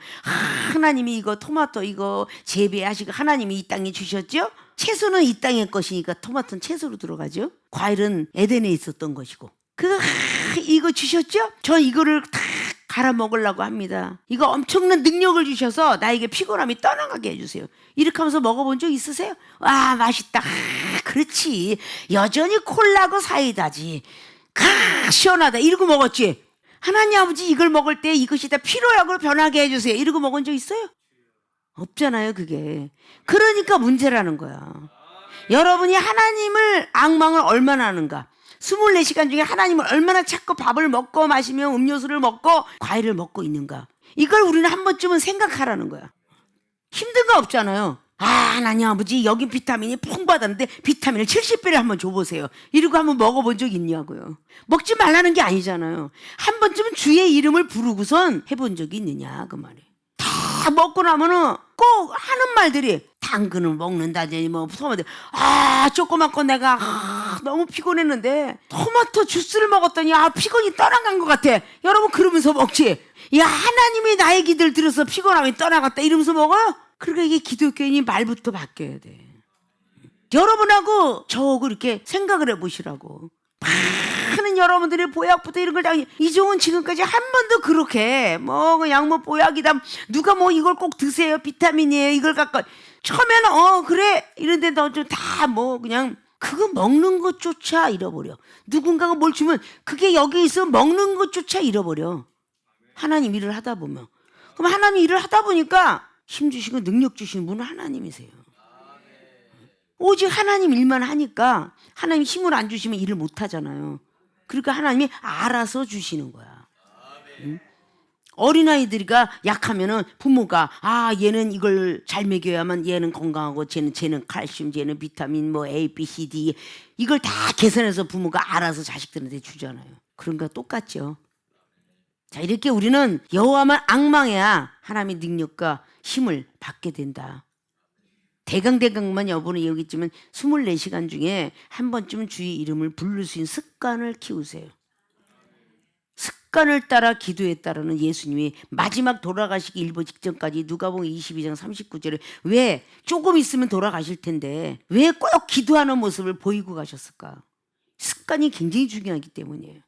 하나님이 이거 토마토 이거 재배하시고 하나님이 이 땅에 주셨죠? 채소는 이 땅의 것이니까 토마토는 채소로 들어가죠. 과일은 에덴에 있었던 것이고. 이거 주셨죠? 전 이거를 다 갈아 먹으려고 합니다. 이거 엄청난 능력을 주셔서 나에게 피곤함이 떠나가게 해주세요. 이렇게 하면서 먹어본 적 있으세요? 와 맛있다. 그렇지. 여전히 콜라고 사이다지. 시원하다. 이러고 먹었지. 하나님 아버지 이걸 먹을 때 이것이 다 피로약으로 변하게 해주세요. 이러고 먹은 적 있어요? 없잖아요, 그게. 그러니까 문제라는 거야. 여러분이 하나님을 앙망을 얼마나 하는가. 24시간 중에 하나님을 얼마나 찾고 밥을 먹고 마시며 음료수를 먹고 과일을 먹고 있는가. 이걸 우리는 한 번쯤은 생각하라는 거야. 힘든 거 없잖아요. 하나님 아버지 여기 비타민이 풍부하다는데 비타민을 70배를 한번 줘보세요. 이러고 한번 먹어본 적 있냐고요. 먹지 말라는 게 아니잖아요. 한 번쯤은 주의 이름을 부르고선 해본 적이 있느냐 그 말이에요. 다 먹고 나면은 꼭 하는 말들이 당근을 먹는다더니 뭐 토마토 조그맣고 내가 너무 피곤했는데 토마토 주스를 먹었더니 피곤이 떠나간 것 같아. 여러분 그러면서 먹지. 야 하나님이 나의 기도를 들어서 피곤함이 떠나갔다 이러면서 먹어요? 그러니까 이게 기독교인이 말부터 바뀌어야 돼. 여러분하고 저하고 이렇게 생각을 해보시라고. 많은 여러분들의 보약부터 이런 걸 다 이종은 지금까지 한 번도 그렇게 그냥 보약이다 누가 이걸 꼭 드세요 비타민이에요 이걸 갖고 처음에는 그래 이런데 너 좀 다 그냥 그거 먹는 것조차 잃어버려. 누군가가 뭘 주면 그게 여기 있어 먹는 것조차 잃어버려. 하나님 일을 하다 보면. 그럼 하나님 일을 하다 보니까 힘 주시고 능력 주시는 분은 하나님이세요. 오직 하나님 일만 하니까 하나님 힘을 안 주시면 일을 못 하잖아요. 그러니까 하나님이 알아서 주시는 거야. 응? 어린아이들이가 약하면은 부모가 얘는 이걸 잘 먹여야만 얘는 건강하고 쟤는 칼슘, 쟤는 비타민 A, B, C, D 이걸 다 계산해서 부모가 알아서 자식들한테 주잖아요. 그런 거 똑같죠. 자, 이렇게 우리는 여호와만 앙망해야 하나님의 능력과 힘을 받게 된다. 대강만 여러분은 여기 있지만 24시간 중에 한 번쯤은 주의 이름을 부를 수 있는 습관을 키우세요. 습관을 따라 기도에 따르는 예수님이 마지막 돌아가시기 일보 직전까지 누가복음 22장 39절에 왜 조금 있으면 돌아가실 텐데 왜 꼭 기도하는 모습을 보이고 가셨을까? 습관이 굉장히 중요하기 때문이에요.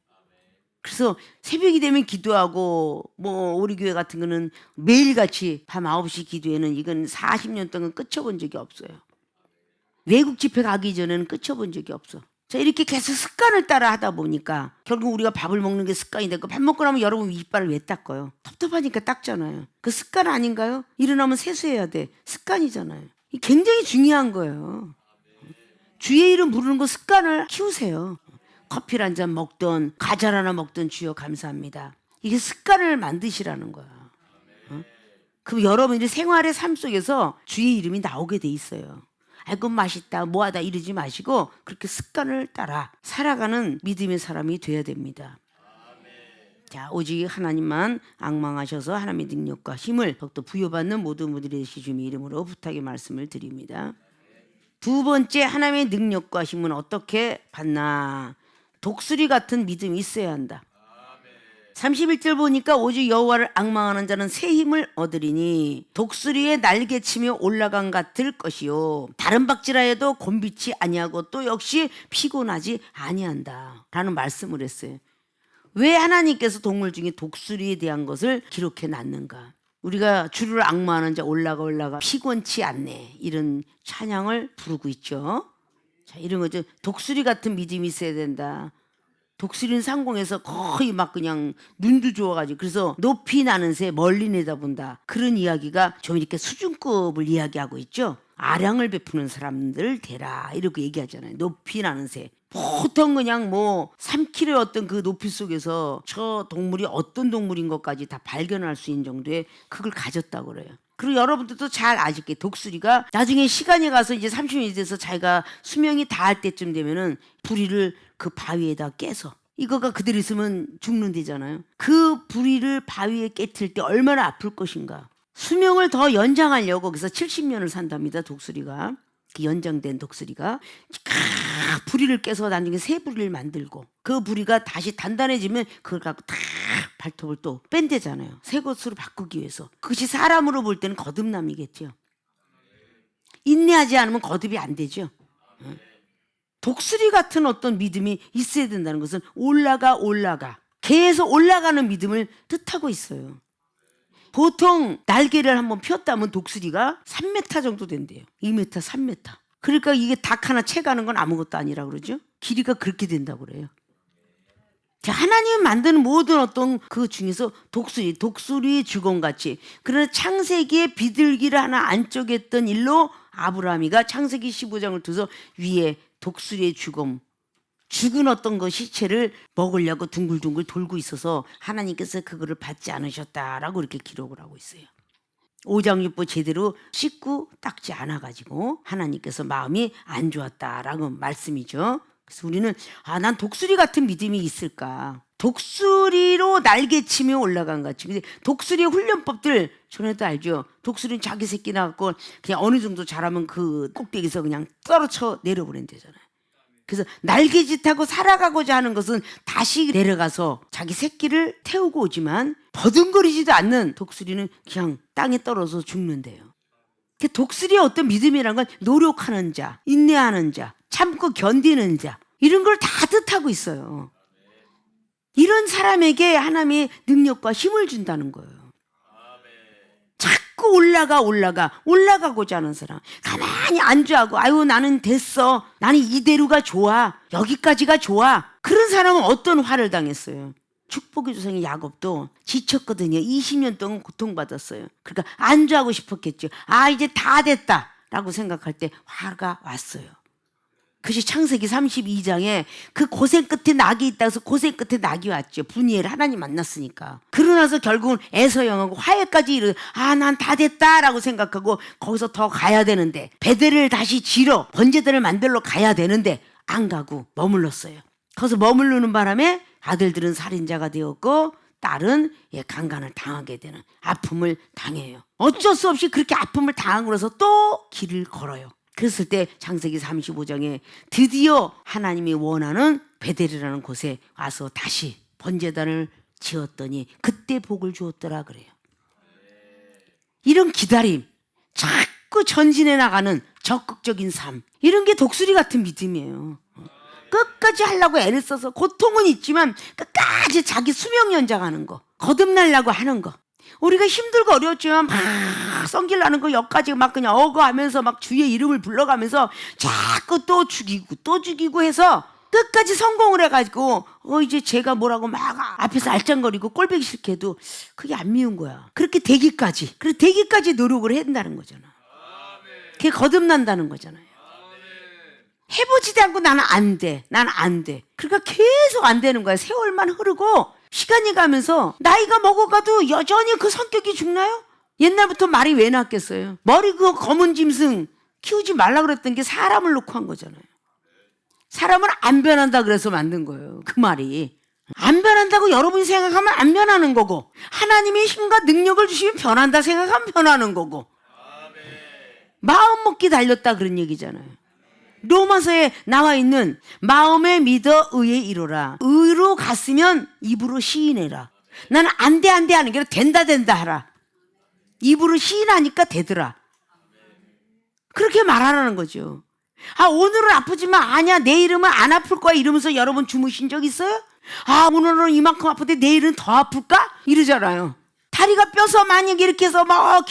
그래서 새벽이 되면 기도하고 우리 교회 같은 거는 매일같이 밤 9시 기도회는 이건 40년 동안 끝쳐본 적이 없어요. 외국 집회 가기 전에는 끝쳐본 적이 없어. 자, 이렇게 계속 습관을 따라 하다 보니까 결국 우리가 밥을 먹는 게 습관이 되고 밥 먹고 나면 여러분 이빨을 왜 닦아요? 텁텁하니까 닦잖아요. 그 습관 아닌가요? 일어나면 세수해야 돼. 습관이잖아요. 이게 굉장히 중요한 거예요. 주의 이름 부르는 거 습관을 키우세요. 커피를 한 잔 먹던 과자를 하나 먹던 주여 감사합니다. 이게 습관을 만드시라는 거야. 그럼 여러분들이 생활의 삶 속에서 주의 이름이 나오게 돼 있어요. 아이고 맛있다 뭐하다 이러지 마시고 그렇게 습관을 따라 살아가는 믿음의 사람이 돼야 됩니다. 자, 오직 하나님만 앙망하셔서 하나님의 능력과 힘을 더욱더 부여받는 모든 분들이 되시 주님의 이름으로 부탁의 말씀을 드립니다. 두 번째 하나님의 능력과 힘은 어떻게 받나? 독수리 같은 믿음이 있어야 한다. 31절 보니까 오직 여호와를 앙망하는 자는 새 힘을 얻으리니 독수리의 날개치며 올라간 같을 것이요 다른 박질하여도 곤비치 아니하고 또 역시 피곤하지 아니한다 라는 말씀을 했어요. 왜 하나님께서 동물 중에 독수리에 대한 것을 기록해 놨는가? 우리가 주를 앙망하는 자 올라가 피곤치 않네 이런 찬양을 부르고 있죠. 자, 이런 거죠. 독수리 같은 믿음이 있어야 된다. 독수리는 상공에서 거의 막 그냥 눈도 좋아가지고 그래서 높이 나는 새 멀리 내다본다. 그런 이야기가 좀 이렇게 수준급을 이야기하고 있죠. 아량을 베푸는 사람들 되라 이렇게 얘기하잖아요. 높이 나는 새. 보통 그냥 3km의 어떤 그 높이 속에서 저 동물이 어떤 동물인 것까지 다 발견할 수 있는 정도의 그걸 가졌다고 그래요. 그리고 여러분들도 잘 아실게요. 독수리가 나중에 시간이 가서 이제 30년이 돼서 자기가 수명이 다할 때쯤 되면은 부리를 그 바위에다 깨서 이거가 그대로 있으면 죽는다잖아요. 그 부리를 바위에 깨트릴 때 얼마나 아플 것인가. 수명을 더 연장하려고 그래서 70년을 산답니다. 독수리가. 그 연장된 독수리가 부리를 깨서 나중에 새 부리를 만들고 그 부리가 다시 단단해지면 그걸 갖고 탁 발톱을 또 뺀대잖아요. 새 것으로 바꾸기 위해서. 그것이 사람으로 볼 때는 거듭남이겠죠. 인내하지 않으면 거듭이 안 되죠. 독수리 같은 어떤 믿음이 있어야 된다는 것은 올라가 계속 올라가는 믿음을 뜻하고 있어요. 보통 날개를 한번 폈다면 독수리가 3m 정도 된대요. 2m, 3m. 그러니까 이게 닭 하나 채가는 건 아무것도 아니라 그러죠. 길이가 그렇게 된다고 그래요. 하나님 만드는 모든 어떤 그 중에서 독수리 주검같이, 그러나 창세기에 비둘기를 하나 안쪽했던 일로 아브라함이가 창세기 15장을 두서 위에 독수리의 주검, 죽은 어떤 그 시체를 먹으려고 둥글둥글 돌고 있어서 하나님께서 그거를 받지 않으셨다라고 이렇게 기록을 하고 있어요. 오장육부 제대로 씻고 닦지 않아가지고 하나님께서 마음이 안 좋았다라고 말씀이죠. 그래서 우리는 난 독수리 같은 믿음이 있을까? 독수리로 날개치며 올라간 같이. 근데 독수리의 훈련법들 전에도 알죠. 독수리는 자기 새끼 낳고 그냥 어느 정도 자라면 그 꼭대기에서 그냥 떨어져 내려보낸대잖아요. 그래서 날개짓하고 살아가고자 하는 것은 다시 내려가서 자기 새끼를 태우고 오지만 버둥거리지도 않는 독수리는 그냥 땅에 떨어져 죽는데요. 독수리의 어떤 믿음이란 건 노력하는 자, 인내하는 자, 참고 견디는 자, 이런 걸 다 뜻하고 있어요. 이런 사람에게 하나님의 능력과 힘을 준다는 거예요. 자꾸 올라가고자 하는 사람, 가만히 안주하고 아유 나는 됐어, 나는 이대로가 좋아, 여기까지가 좋아, 그런 사람은 어떤 화를 당했어요. 축복의 조상의 야곱도 지쳤거든요. 20년 동안 고통받았어요. 그러니까 안주하고 싶었겠죠. 이제 다 됐다 라고 생각할 때 화가 왔어요. 그것이 창세기 32장에 그 고생 끝에 낙이 있다 해서 고생 끝에 낙이 왔죠. 분이엘 하나님 만났으니까. 그러나서 결국은 에서형하고 화해까지 이르 난 다 됐다라고 생각하고 거기서 더 가야 되는데, 베델을 다시 지러 번제단을 만들러 가야 되는데 안 가고 머물렀어요. 거기서 머무르는 바람에 아들들은 살인자가 되었고 딸은 강간을 당하게 되는 아픔을 당해요. 어쩔 수 없이 그렇게 아픔을 당하고 나서 또 길을 걸어요. 그랬을 때 창세기 35장에 드디어 하나님이 원하는 베델이라는 곳에 와서 다시 번제단을 지었더니 그때 복을 주었더라 그래요. 이런 기다림, 자꾸 전진해 나가는 적극적인 삶, 이런 게 독수리 같은 믿음이에요. 끝까지 하려고 애를 써서 고통은 있지만 끝까지 자기 수명 연장하는 거, 거듭나려고 하는 거. 우리가 힘들고 어려웠지만 막 성질나는 거 여기까지 막 그냥 어거하면서 막 주의 이름을 불러가면서 자꾸 또 죽이고 해서 끝까지 성공을 해가지고 이제 제가 뭐라고 막 앞에서 알짱거리고 꼴보기 싫게 해도 그게 안 미운 거야. 그렇게 되기까지 노력을 한다는 거잖아. 그게 거듭난다는 거잖아요. 해보지도 않고 나는 안 돼. 그러니까 계속 안 되는 거야. 세월만 흐르고 시간이 가면서 나이가 먹어가도 여전히 그 성격이 죽나요? 옛날부터 말이 왜 났겠어요? 머리 그 검은 짐승 키우지 말라 그랬던 게 사람을 놓고 한 거잖아요. 사람은 안 변한다 그래서 만든 거예요. 그 말이. 안 변한다고 여러분이 생각하면 안 변하는 거고, 하나님의 힘과 능력을 주시면 변한다 생각하면 변하는 거고, 마음 먹기 달렸다 그런 얘기잖아요. 로마서에 나와 있는 마음에 믿어 의에 이르라. 의로 갔으면 입으로 시인해라. 나는 안 돼 하는 게 아니라 된다 하라. 입으로 시인하니까 되더라. 그렇게 말하라는 거죠. 오늘은 아프지만 아니야 내일은 안 아플 거야 이러면서 여러분 주무신 적 있어요? 오늘은 이만큼 아픈데 내일은 더 아플까? 이러잖아요. 다리가 뼈서 만약에 이렇게 해서 막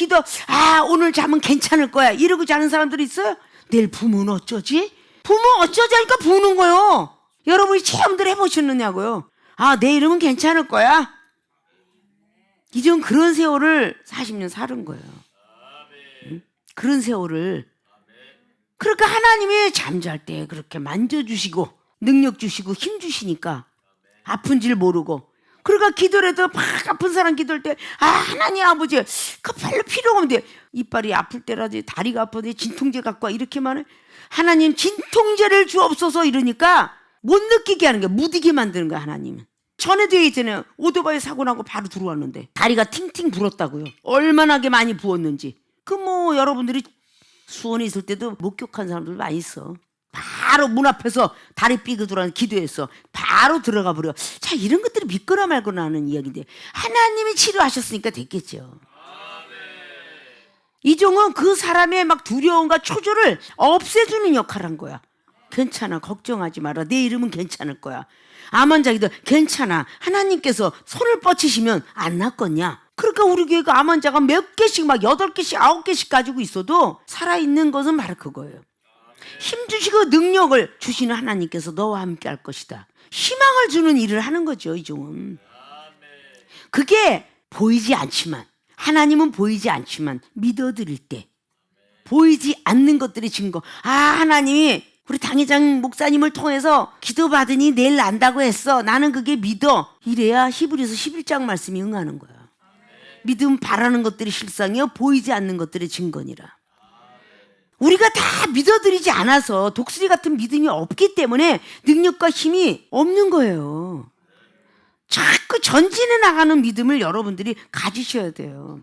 오늘 잠은 괜찮을 거야 이러고 자는 사람들이 있어요? 내일 부모는 어쩌지? 하니까 부는 거요. 여러분이 체험들 해보셨느냐고요. 내일은 괜찮을 거야. 이전 그런 세월을 40년 살은 거예요. 응? 그런 세월을. 그러니까 하나님이 잠잘 때 그렇게 만져주시고 능력 주시고 힘 주시니까 아픈 줄 모르고, 그러니까 기도를 해도 막 아픈 사람 기도할 때 하나님 아버지 그 별로 필요가 없는데 이빨이 아플 때라지 다리가 아프는데 진통제 갖고 와 이렇게만 해. 하나님 진통제를 주옵소서 이러니까 못 느끼게 하는 거야. 무디게 만드는 거야 하나님은. 전에도 있잖아요. 오토바이 사고 나고 바로 들어왔는데 다리가 팅팅 불었다고요. 얼마나 많이 부었는지. 여러분들이 수원에 있을 때도 목격한 사람들 많이 있어. 바로 문 앞에서 다리 삐그두라는 기도했어. 바로 들어가 버려. 자, 이런 것들이 믿거나 말거나 하는 이야기인데 하나님이 치료하셨으니까 됐겠죠. 이종은 그 사람의 막 두려움과 초조를 없애주는 역할을 한 거야. 괜찮아, 걱정하지 마라. 내 이름은 괜찮을 거야. 암 환자기도 괜찮아. 하나님께서 손을 뻗치시면 안 낫겠냐. 그러니까 우리 교회가 암 환자가 몇 개씩 막 8개씩 9개씩 가지고 있어도 살아있는 것은 바로 그거예요. 힘 주시고 능력을 주시는 하나님께서 너와 함께 할 것이다. 희망을 주는 일을 하는 거죠, 이종은. 그게 보이지 않지만, 하나님은 보이지 않지만 믿어드릴 때 보이지 않는 것들의 증거. 아, 하나님이 우리 당회장 목사님을 통해서 기도받으니 내일 난다고 했어. 나는 그게 믿어. 이래야 히브리서 11장 말씀이 응하는 거야. 믿음 바라는 것들이 실상이요 보이지 않는 것들의 증거니라. 우리가 다 믿어드리지 않아서 독수리 같은 믿음이 없기 때문에 능력과 힘이 없는 거예요. 자꾸 전진해 나가는 믿음을 여러분들이 가지셔야 돼요.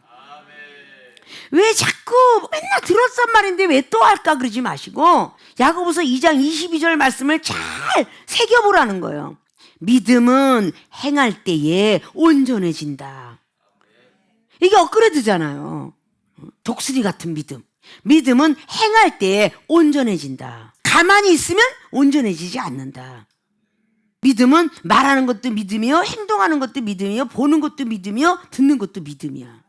왜 자꾸 맨날 들었단 말인데 왜 또 할까 그러지 마시고 야고보서 2장 22절 말씀을 잘 새겨보라는 거예요. 믿음은 행할 때에 온전해진다. 이게 업그레이드잖아요. 독수리 같은 믿음. 믿음은 행할 때에 온전해진다. 가만히 있으면 온전해지지 않는다. 믿음은 말하는 것도 믿음이요, 행동하는 것도 믿음이요, 보는 것도 믿음이요, 듣는 것도 믿음이야.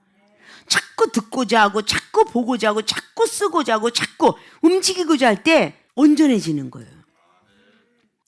자꾸 듣고자 하고 자꾸 보고자 하고 자꾸 쓰고자 하고 자꾸 움직이고자 할 때 온전해지는 거예요.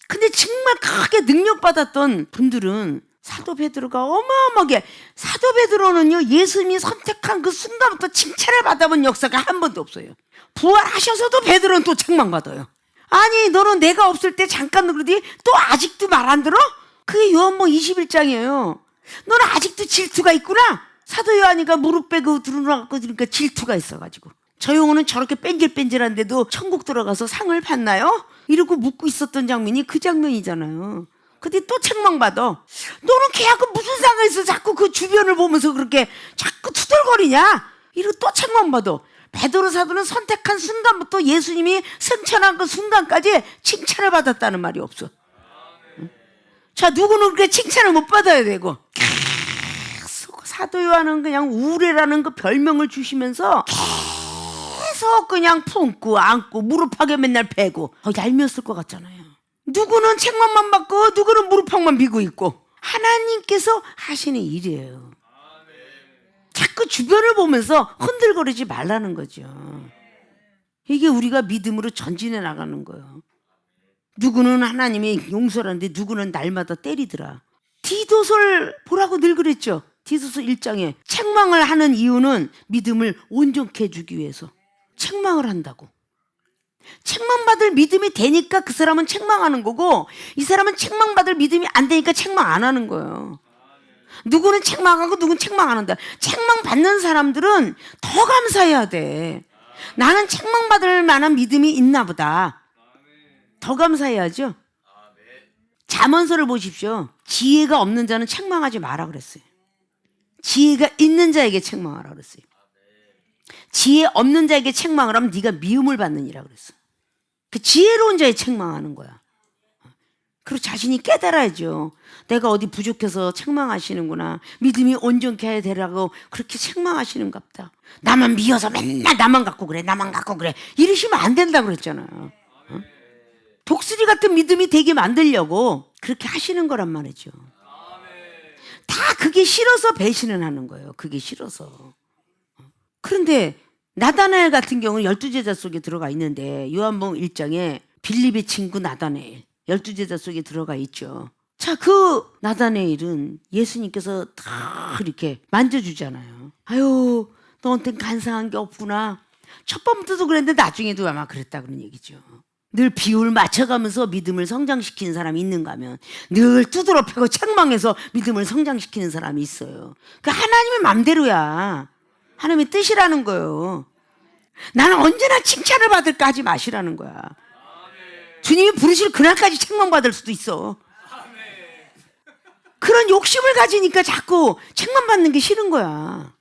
근데 정말 크게 능력받았던 분들은 사도 베드로가 어마어마하게, 사도 베드로는요 예수님이 선택한 그 순간부터 칭찬을 받아본 역사가 한 번도 없어요. 부활하셔서도 베드로는 또 책망받아요. 아니 너는 내가 없을 때 잠깐 그러더니 또 아직도 말 안 들어? 그게 요한복음 21장이에요. 너는 아직도 질투가 있구나. 사도 요한이가 무릎 빼고 들어가고 그러니까 질투가 있어가지고 저 영혼은 저렇게 뺀질뺀질한데도 천국 들어가서 상을 받나요? 이러고 묻고 있었던 장면이 그 장면이잖아요. 근데 또 책망받아. 너는 걔하고 무슨 상관이 있어? 자꾸 그 주변을 보면서 그렇게 자꾸 투덜거리냐? 이러고 또 책망받아. 베드로 사도는 선택한 순간부터 예수님이 승천한 그 순간까지 칭찬을 받았다는 말이 없어. 응? 자, 누구는 그렇게 칭찬을 못 받아야 되고 계속 사도 요한은 그냥 우레라는 그 별명을 주시면서 계속 그냥 품고 안고 무릎팍에 맨날 베고 얄미웠을 것 같잖아요. 누구는 책망만 받고 누구는 무릎팍만 비고 있고 하나님께서 하시는 일이에요. 자꾸 주변을 보면서 흔들거리지 말라는 거죠. 이게 우리가 믿음으로 전진해 나가는 거예요. 누구는 하나님이 용서하는데 누구는 날마다 때리더라. 디도서를 보라고 늘 그랬죠. 디도서 1장에 책망을 하는 이유는 믿음을 온전케 해주기 위해서 책망을 한다고. 책망받을 믿음이 되니까 그 사람은 책망하는 거고 이 사람은 책망받을 믿음이 안 되니까 책망 안 하는 거예요. 누구는 책망하고 누구는 책망 안 한다. 책망받는 사람들은 더 감사해야 돼. 나는 책망받을 만한 믿음이 있나 보다. 더 감사해야죠. 잠언서를 보십시오. 지혜가 없는 자는 책망하지 마라 그랬어요. 지혜가 있는 자에게 책망하라 그랬어요. 지혜 없는 자에게 책망을 하면 네가 미움을 받느니라 그랬어. 그 지혜로운 자에 책망하는 거야. 그리고 자신이 깨달아야죠. 내가 어디 부족해서 책망하시는구나. 믿음이 온전케 해야 되라고 그렇게 책망하시는갑다. 나만 미워서 맨날 나만 갖고 그래, 나만 갖고 그래. 이러시면 안 된다고 그랬잖아요. 어? 독수리 같은 믿음이 되게 만들려고 그렇게 하시는 거란 말이죠. 다 그게 싫어서 배신을 하는 거예요. 그게 싫어서. 그런데 나다나엘 같은 경우는 12제자 속에 들어가 있는데 요한복음 1장에 빌립의 친구 나다나엘 12제자 속에 들어가 있죠. 자, 그 나다나엘은 예수님께서 다 이렇게 만져주잖아요. 아유, 너한텐 간사한 게 없구나. 첫 번부터도 그랬는데 나중에도 아마 그랬다 그런 얘기죠. 늘 비율 맞춰가면서 믿음을 성장시키는 사람이 있는가 하면 늘 두드러 패고 책망해서 믿음을 성장시키는 사람이 있어요. 그 하나님의 맘대로야. 하나님의 뜻이라는 거예요. 나는 언제나 칭찬을 받을까 하지 마시라는 거야. 주님이 부르실 그날까지 책망받을 수도 있어. 그런 욕심을 가지니까 자꾸 책망받는 게 싫은 거야.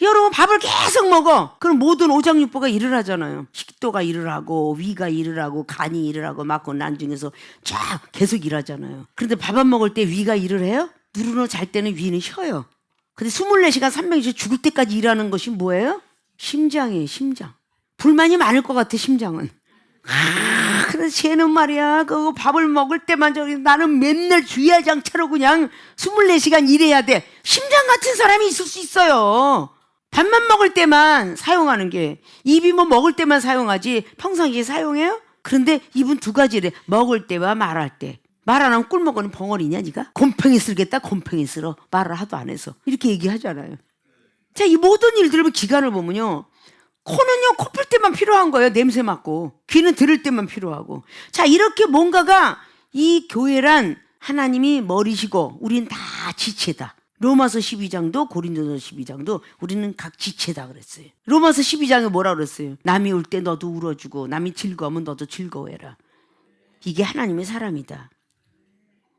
여러분 밥을 계속 먹어. 그럼 모든 오장육부가 일을 하잖아요. 식도가 일을 하고 위가 일을 하고 간이 일을 하고 막고 난중에서 쫙 계속 일하잖아요. 그런데 밥 안 먹을 때 위가 일을 해요? 누르러 잘 때는 위는 쉬어요. 근데 24시간 300일씩 죽을 때까지 일하는 것이 뭐예요? 심장이에요. 심장. 불만이 많을 것 같아. 심장은. 그래서 쟤는 말이야 그 밥을 먹을 때만 저기 나는 맨날 주야장차로 그냥 24시간 일해야 돼. 심장 같은 사람이 있을 수 있어요. 밥만 먹을 때만 사용하는 게, 입이 뭐 먹을 때만 사용하지 평상시에 사용해요? 그런데 입은 두 가지래. 먹을 때와 말할 때. 말 안 하면 꿀 먹으는 벙어리냐 니가? 곰팡이 쓸겠다 곰팡이 쓸어. 말을 하도 안 해서. 이렇게 얘기하잖아요. 자, 이 모든 일들을 기간을 보면요, 코는요 코 풀 때만 필요한 거예요. 냄새 맡고. 귀는 들을 때만 필요하고. 자, 이렇게 뭔가가, 이 교회란 하나님이 머리시고 우린 다 지체다. 로마서 12장도 고린도서 12장도 우리는 각 지체다 그랬어요. 로마서 12장에 뭐라 그랬어요? 남이 울 때 너도 울어주고 남이 즐거우면 너도 즐거워해라. 이게 하나님의 사람이다.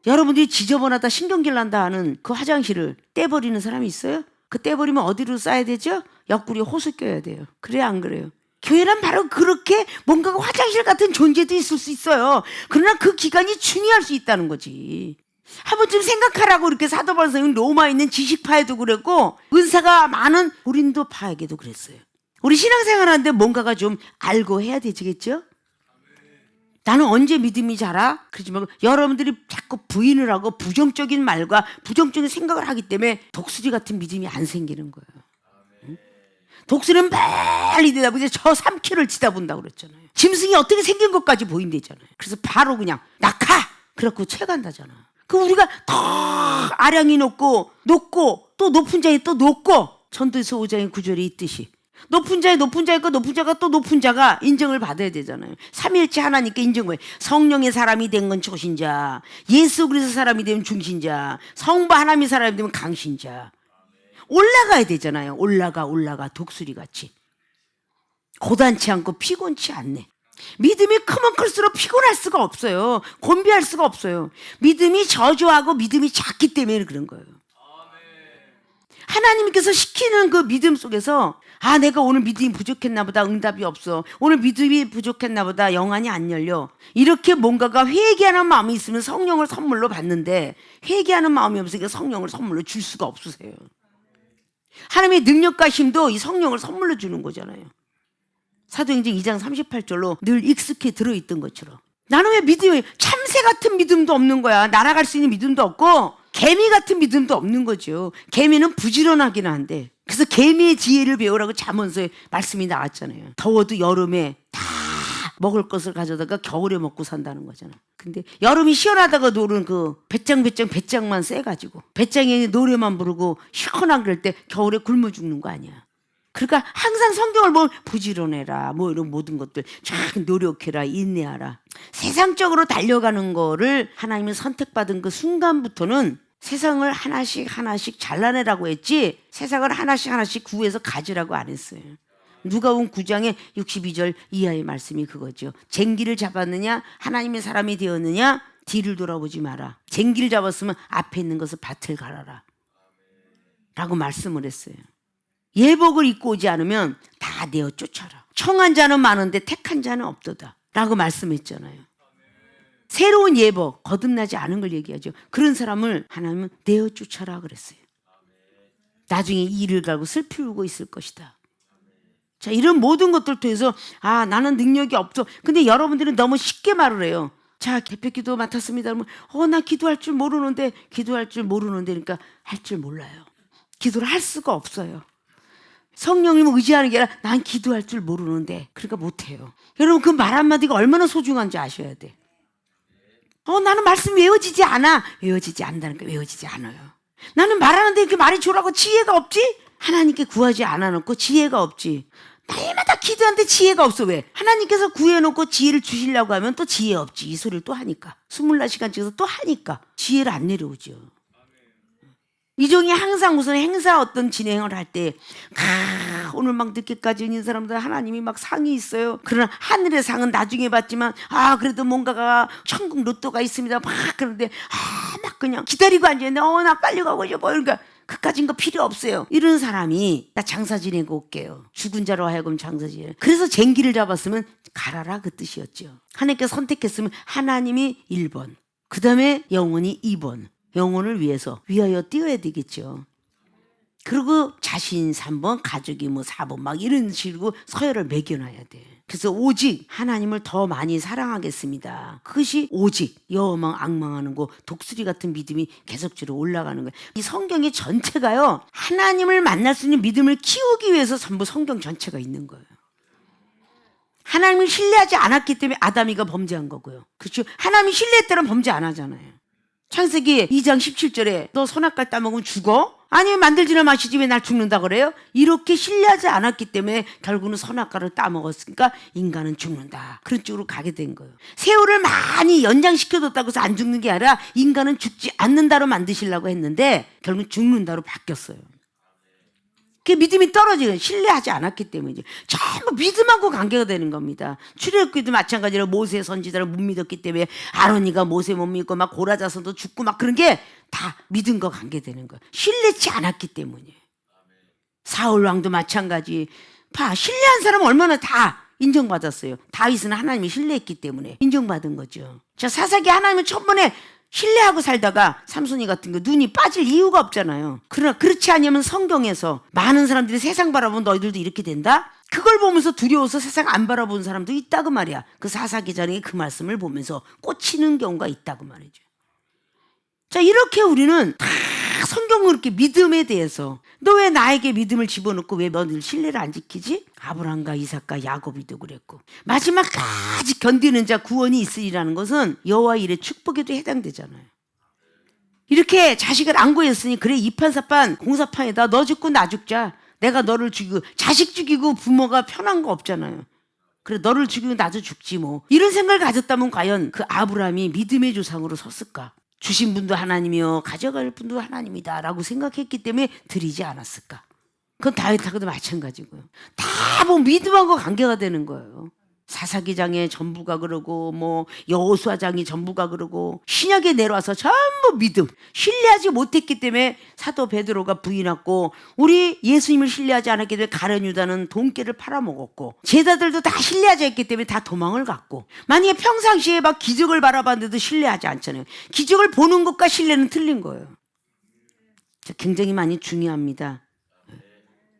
여러분들이 지저분하다 신경질 난다 하는 그 화장실을 떼버리는 사람이 있어요? 그 떼버리면 어디로 싸야 되죠? 옆구리에 호수 껴야 돼요. 그래야 안 그래요? 교회란 바로 그렇게 뭔가 화장실 같은 존재도 있을 수 있어요. 그러나 그 기간이 중요할 수 있다는 거지. 한 번쯤 생각하라고. 이렇게 사도 바울 선생님 로마에 있는 지식파에도 그랬고 은사가 많은 고린도파에게도 그랬어요. 우리 신앙생활 하는데 뭔가가 좀 알고 해야 되겠죠? 나는 언제 믿음이 자라? 그러지 말고 여러분들이 자꾸 부인을 하고 부정적인 말과 부정적인 생각을 하기 때문에 독수리 같은 믿음이 안 생기는 거예요. 응? 독수리는 빨리 되다 보니 저 3km를 치다 본다고 그랬잖아요. 짐승이 어떻게 생긴 것까지 보인대잖아요. 그래서 바로 그냥 낙하! 그래갖고 채간다잖아. 그 우리가 더 아량이 높고 또 높은 자에 또 높고 전도서 5장의 9절에 있듯이 높은 자에 높은 자 있고 높은 자가 또 높은 자가 인정을 받아야 되잖아요. 삼위일체 하나님께 인정을. 성령의 사람이 된 건 초신자, 예수 그리스도 사람이 되면 중신자, 성부 하나님의 사람이 되면 강신자. 올라가야 되잖아요. 올라가 독수리같이. 고단치 않고 피곤치 않네. 믿음이 크면 클수록 피곤할 수가 없어요. 곤비할 수가 없어요. 믿음이 저조하고 믿음이 작기 때문에 그런 거예요. 하나님께서 시키는 그 믿음 속에서 내가 오늘 믿음이 부족했나 보다, 응답이 없어. 오늘 믿음이 부족했나 보다, 영안이 안 열려. 이렇게 뭔가가 회개하는 마음이 있으면 성령을 선물로 받는데 회개하는 마음이 없으니까 성령을 선물로 줄 수가 없으세요. 하나님의 능력과 힘도 이 성령을 선물로 주는 거잖아요. 사도행전 2장 38절로 늘 익숙히 들어있던 것처럼. 나는 왜 믿음이, 참새 같은 믿음도 없는 거야. 날아갈 수 있는 믿음도 없고 개미 같은 믿음도 없는 거죠. 개미는 부지런하긴 한데. 그래서 개미의 지혜를 배우라고 잠언서에 말씀이 나왔잖아요. 더워도 여름에 다 먹을 것을 가져다가 겨울에 먹고 산다는 거잖아. 근데 여름이 시원하다가 노는 그 배짱만 쎄가지고 배짱이 노래만 부르고 시원한 그럴 때 겨울에 굶어 죽는 거 아니야. 그러니까 항상 성경을 보면 부지런해라, 뭐 이런 모든 것들 참 노력해라, 인내하라. 세상적으로 달려가는 거를 하나님이 선택받은 그 순간부터는 세상을 하나씩 잘라내라고 했지 세상을 하나씩 구해서 가지라고 안 했어요. 누가복음 9장의 62절 이하의 말씀이 그거죠. 쟁기를 잡았느냐 하나님의 사람이 되었느냐 뒤를 돌아보지 마라. 쟁기를 잡았으면 앞에 있는 것을 밭을 갈아라 라고 말씀을 했어요. 예복을 입고 오지 않으면 다 내어 쫓아라. 청한 자는 많은데 택한 자는 없도다 라고 말씀했잖아요. 새로운 예복, 거듭나지 않은 걸 얘기하죠. 그런 사람을 하나님은 내어 쫓아라 그랬어요. 나중에 이를 갈고 슬피 울고 있을 것이다. 자, 이런 모든 것들 통해서 나는 능력이 없어. 근데 여러분들은 너무 쉽게 말을 해요. 자, 개벽기도 맡았습니다. 그러면 나 기도할 줄 모르는데 그러니까 할 줄 몰라요. 기도를 할 수가 없어요. 성령님을 의지하는 게 아니라 난 기도할 줄 모르는데 그러니까 못해요. 여러분 그 말 한마디가 얼마나 소중한지 아셔야 돼. 나는 말씀 외워지지 않아. 외워지지 않는다니까 외워지지 않아요. 나는 말하는데 이렇게 말이 좋으라고 지혜가 없지? 하나님께 구하지 않아놓고 지혜가 없지. 날마다 기도하는데 지혜가 없어. 왜? 하나님께서 구해놓고 지혜를 주시려고 하면 또 지혜 없지. 이 소리를 또 하니까. 24시간 찍어서 또 하니까 지혜를 안 내려오죠. 이종이 항상 무슨 행사 어떤 진행을 할 때 오늘 막 늦게까지 있는 사람들 하나님이 막 상이 있어요. 그러나 하늘의 상은 나중에 받지만 그래도 뭔가가 천국 로또가 있습니다. 막 그런데 막 그냥 기다리고 앉아있는데 나 빨리 가고 싶어. 그러니까 그까진 거 필요 없어요. 이런 사람이 나 장사 지내고 올게요. 죽은 자로 하여금 장사 지내. 그래서 쟁기를 잡았으면 가라라 그 뜻이었죠. 하나님께서 선택했으면 하나님이 1번 그 다음에 영혼이 2번 영혼을 위하여 뛰어야 되겠죠. 그리고 자신 3번, 가족이 뭐 4번 막 이런 식으로 서열을 매겨놔야 돼. 그래서 오직 하나님을 더 많이 사랑하겠습니다. 그것이 오직 여호와만 앙망하는 거, 독수리 같은 믿음이 계속적으로 올라가는 거예요. 이 성경의 전체가요, 하나님을 만날 수 있는 믿음을 키우기 위해서 전부 성경 전체가 있는 거예요. 하나님을 신뢰하지 않았기 때문에 아담이가 범죄한 거고요. 그렇죠? 하나님이 신뢰했다면 범죄 안 하잖아요. 창세기 2장 17절에 너 선악과를 따먹으면 죽어? 아니 만들지나 마시지 왜 날 죽는다 그래요? 이렇게 신뢰하지 않았기 때문에 결국은 선악과를 따먹었으니까 인간은 죽는다. 그런 쪽으로 가게 된 거예요. 세월을 많이 연장시켜뒀다고 해서 안 죽는 게 아니라 인간은 죽지 않는다로 만드시려고 했는데 결국은 죽는다로 바뀌었어요. 그 믿음이 떨어지는, 신뢰하지 않았기 때문이죠. 전부 믿음하고 관계가 되는 겁니다. 출애굽기도 마찬가지로 모세 선지자를 못 믿었기 때문에 아론이가 모세 못 믿고 막 고라자손도 죽고 막 그런 게 다 믿음과 관계되는 거예요. 신뢰치 않았기 때문이에요. 사울 왕도 마찬가지. 봐, 신뢰한 사람은 얼마나 다 인정받았어요. 다윗은 하나님이 신뢰했기 때문에 인정받은 거죠. 자, 사사기 하나님은 첫번에 신뢰하고 살다가 삼손이 같은 거 눈이 빠질 이유가 없잖아요. 그러나 그렇지 않으면 성경에서 많은 사람들이 세상 바라보면 너희들도 이렇게 된다? 그걸 보면서 두려워서 세상 안 바라보는 사람도 있다고 말이야. 그 사사기자는 그 말씀을 보면서 꽂히는 경우가 있다고 말이죠. 자, 이렇게 우리는 다 성경을 이렇게 믿음에 대해서 너 왜 나에게 믿음을 집어넣고 왜 너희들 신뢰를 안 지키지? 아브라함과 이삭과 야곱이도 그랬고 마지막까지 견디는 자 구원이 있으리라는 것은 여호와 일의 축복에도 해당되잖아요. 이렇게 자식을 안 구했으니 그래 이판사판 공사판에다 너 죽고 나 죽자. 내가 너를 죽이고 자식 죽이고 부모가 편한 거 없잖아요. 그래 너를 죽이고 나도 죽지 뭐. 이런 생각을 가졌다면 과연 그 아브라함이 믿음의 조상으로 섰을까? 주신 분도 하나님이요 가져갈 분도 하나님이다 라고 생각했기 때문에 드리지 않았을까? 그건 다윗하고도 마찬가지고요. 다 뭐 믿음하고 관계가 되는 거예요. 사사기장에 전부가 그러고 뭐 여호수아장이 전부가 그러고 신약에 내려와서 전부 믿음. 신뢰하지 못했기 때문에 사도 베드로가 부인했고 우리 예수님을 신뢰하지 않았기 때문에 가룟 유다는 돈깨를 팔아먹었고 제자들도 다 신뢰하지 않기 때문에 다 도망을 갔고 만약에 평상시에 막 기적을 바라봤는데도 신뢰하지 않잖아요. 기적을 보는 것과 신뢰는 틀린 거예요. 굉장히 많이 중요합니다.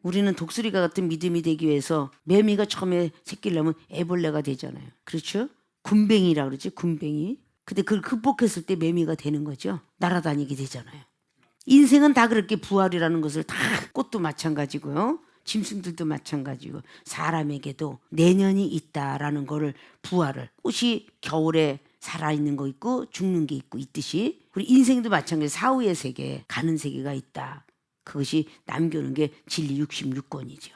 우리는 독수리가 같은 믿음이 되기 위해서 매미가 처음에 새끼려면 애벌레가 되잖아요. 그렇죠? 군뱅이라 그러지, 군뱅이. 근데 그걸 극복했을 때 매미가 되는 거죠. 날아다니게 되잖아요. 인생은 다 그렇게 부활이라는 것을 다 꽃도 마찬가지고요. 짐승들도 마찬가지고 사람에게도 내년이 있다라는 거를 부활을 꽃이 겨울에 살아있는 거 있고 죽는 게 있고 있듯이 우리 인생도 마찬가지 사후의 세계 가는 세계가 있다. 그것이 남겨놓은 게 진리 66권이죠.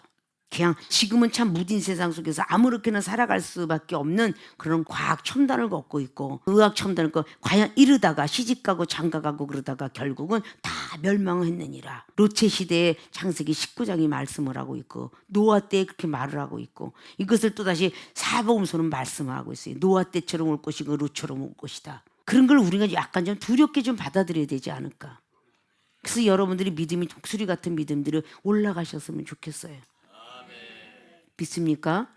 그냥 지금은 참 무딘 세상 속에서 아무렇게나 살아갈 수밖에 없는 그런 과학 첨단을 걷고 있고 의학 첨단을 걷고 과연 이러다가 시집가고 장가가고 그러다가 결국은 다 멸망했느니라. 로체 시대에 창세기 19장이 말씀을 하고 있고 노아 때에 그렇게 말을 하고 있고 이것을 또다시 사복음서는 말씀하고 있어요. 노아 때처럼 올 것이고 롯처럼 올 것이다. 그런 걸 우리가 약간 좀 두렵게 좀 받아들여야 되지 않을까. 그래서 여러분들이 믿음이 독수리 같은 믿음들을 올라가셨으면 좋겠어요. 믿습니까?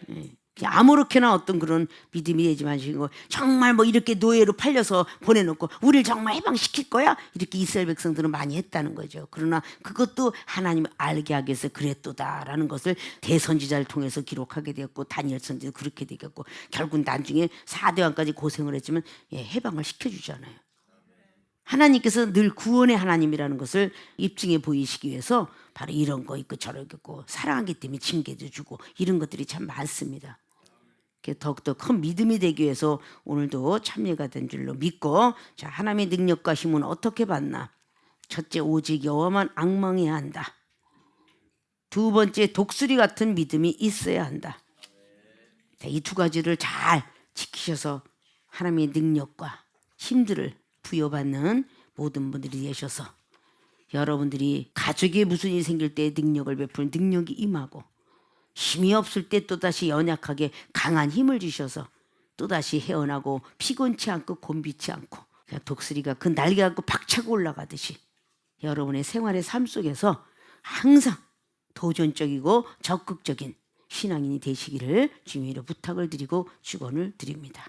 네. 아무렇게나 어떤 그런 믿음이 되지 마시고 정말 뭐 이렇게 노예로 팔려서 보내놓고 우리를 정말 해방시킬 거야? 이렇게 이스라엘 백성들은 많이 했다는 거죠. 그러나 그것도 하나님을 알게 하기 위해서 그랬도다라는 것을 대선지자를 통해서 기록하게 되었고 다니엘 선지도 그렇게 되겠고 결국 나중에 4대왕까지 고생을 했지만 해방을 시켜주잖아요. 하나님께서 늘 구원의 하나님이라는 것을 입증해 보이시기 위해서 바로 이런 거 있고 저런 거 있고 사랑하기 때문에 징계도 주고 이런 것들이 참 많습니다. 더욱더 큰 믿음이 되기 위해서 오늘도 참여가 된 줄로 믿고 자 하나님의 능력과 힘은 어떻게 받나? 첫째 오직 여호와만 앙망해야 한다. 두 번째 독수리 같은 믿음이 있어야 한다. 이 두 가지를 잘 지키셔서 하나님의 능력과 힘들을 부여받는 모든 분들이 되셔서 여러분들이 가족에 무슨 일이 생길 때 능력을 베푸는 능력이 임하고 힘이 없을 때 또다시 연약하게 강한 힘을 주셔서 또다시 헤어나고 피곤치 않고 곤비치 않고 독수리가 그 날개 갖고 박차고 올라가듯이 여러분의 생활의 삶 속에서 항상 도전적이고 적극적인 신앙인이 되시기를 주님으로 부탁을 드리고 축원을 드립니다.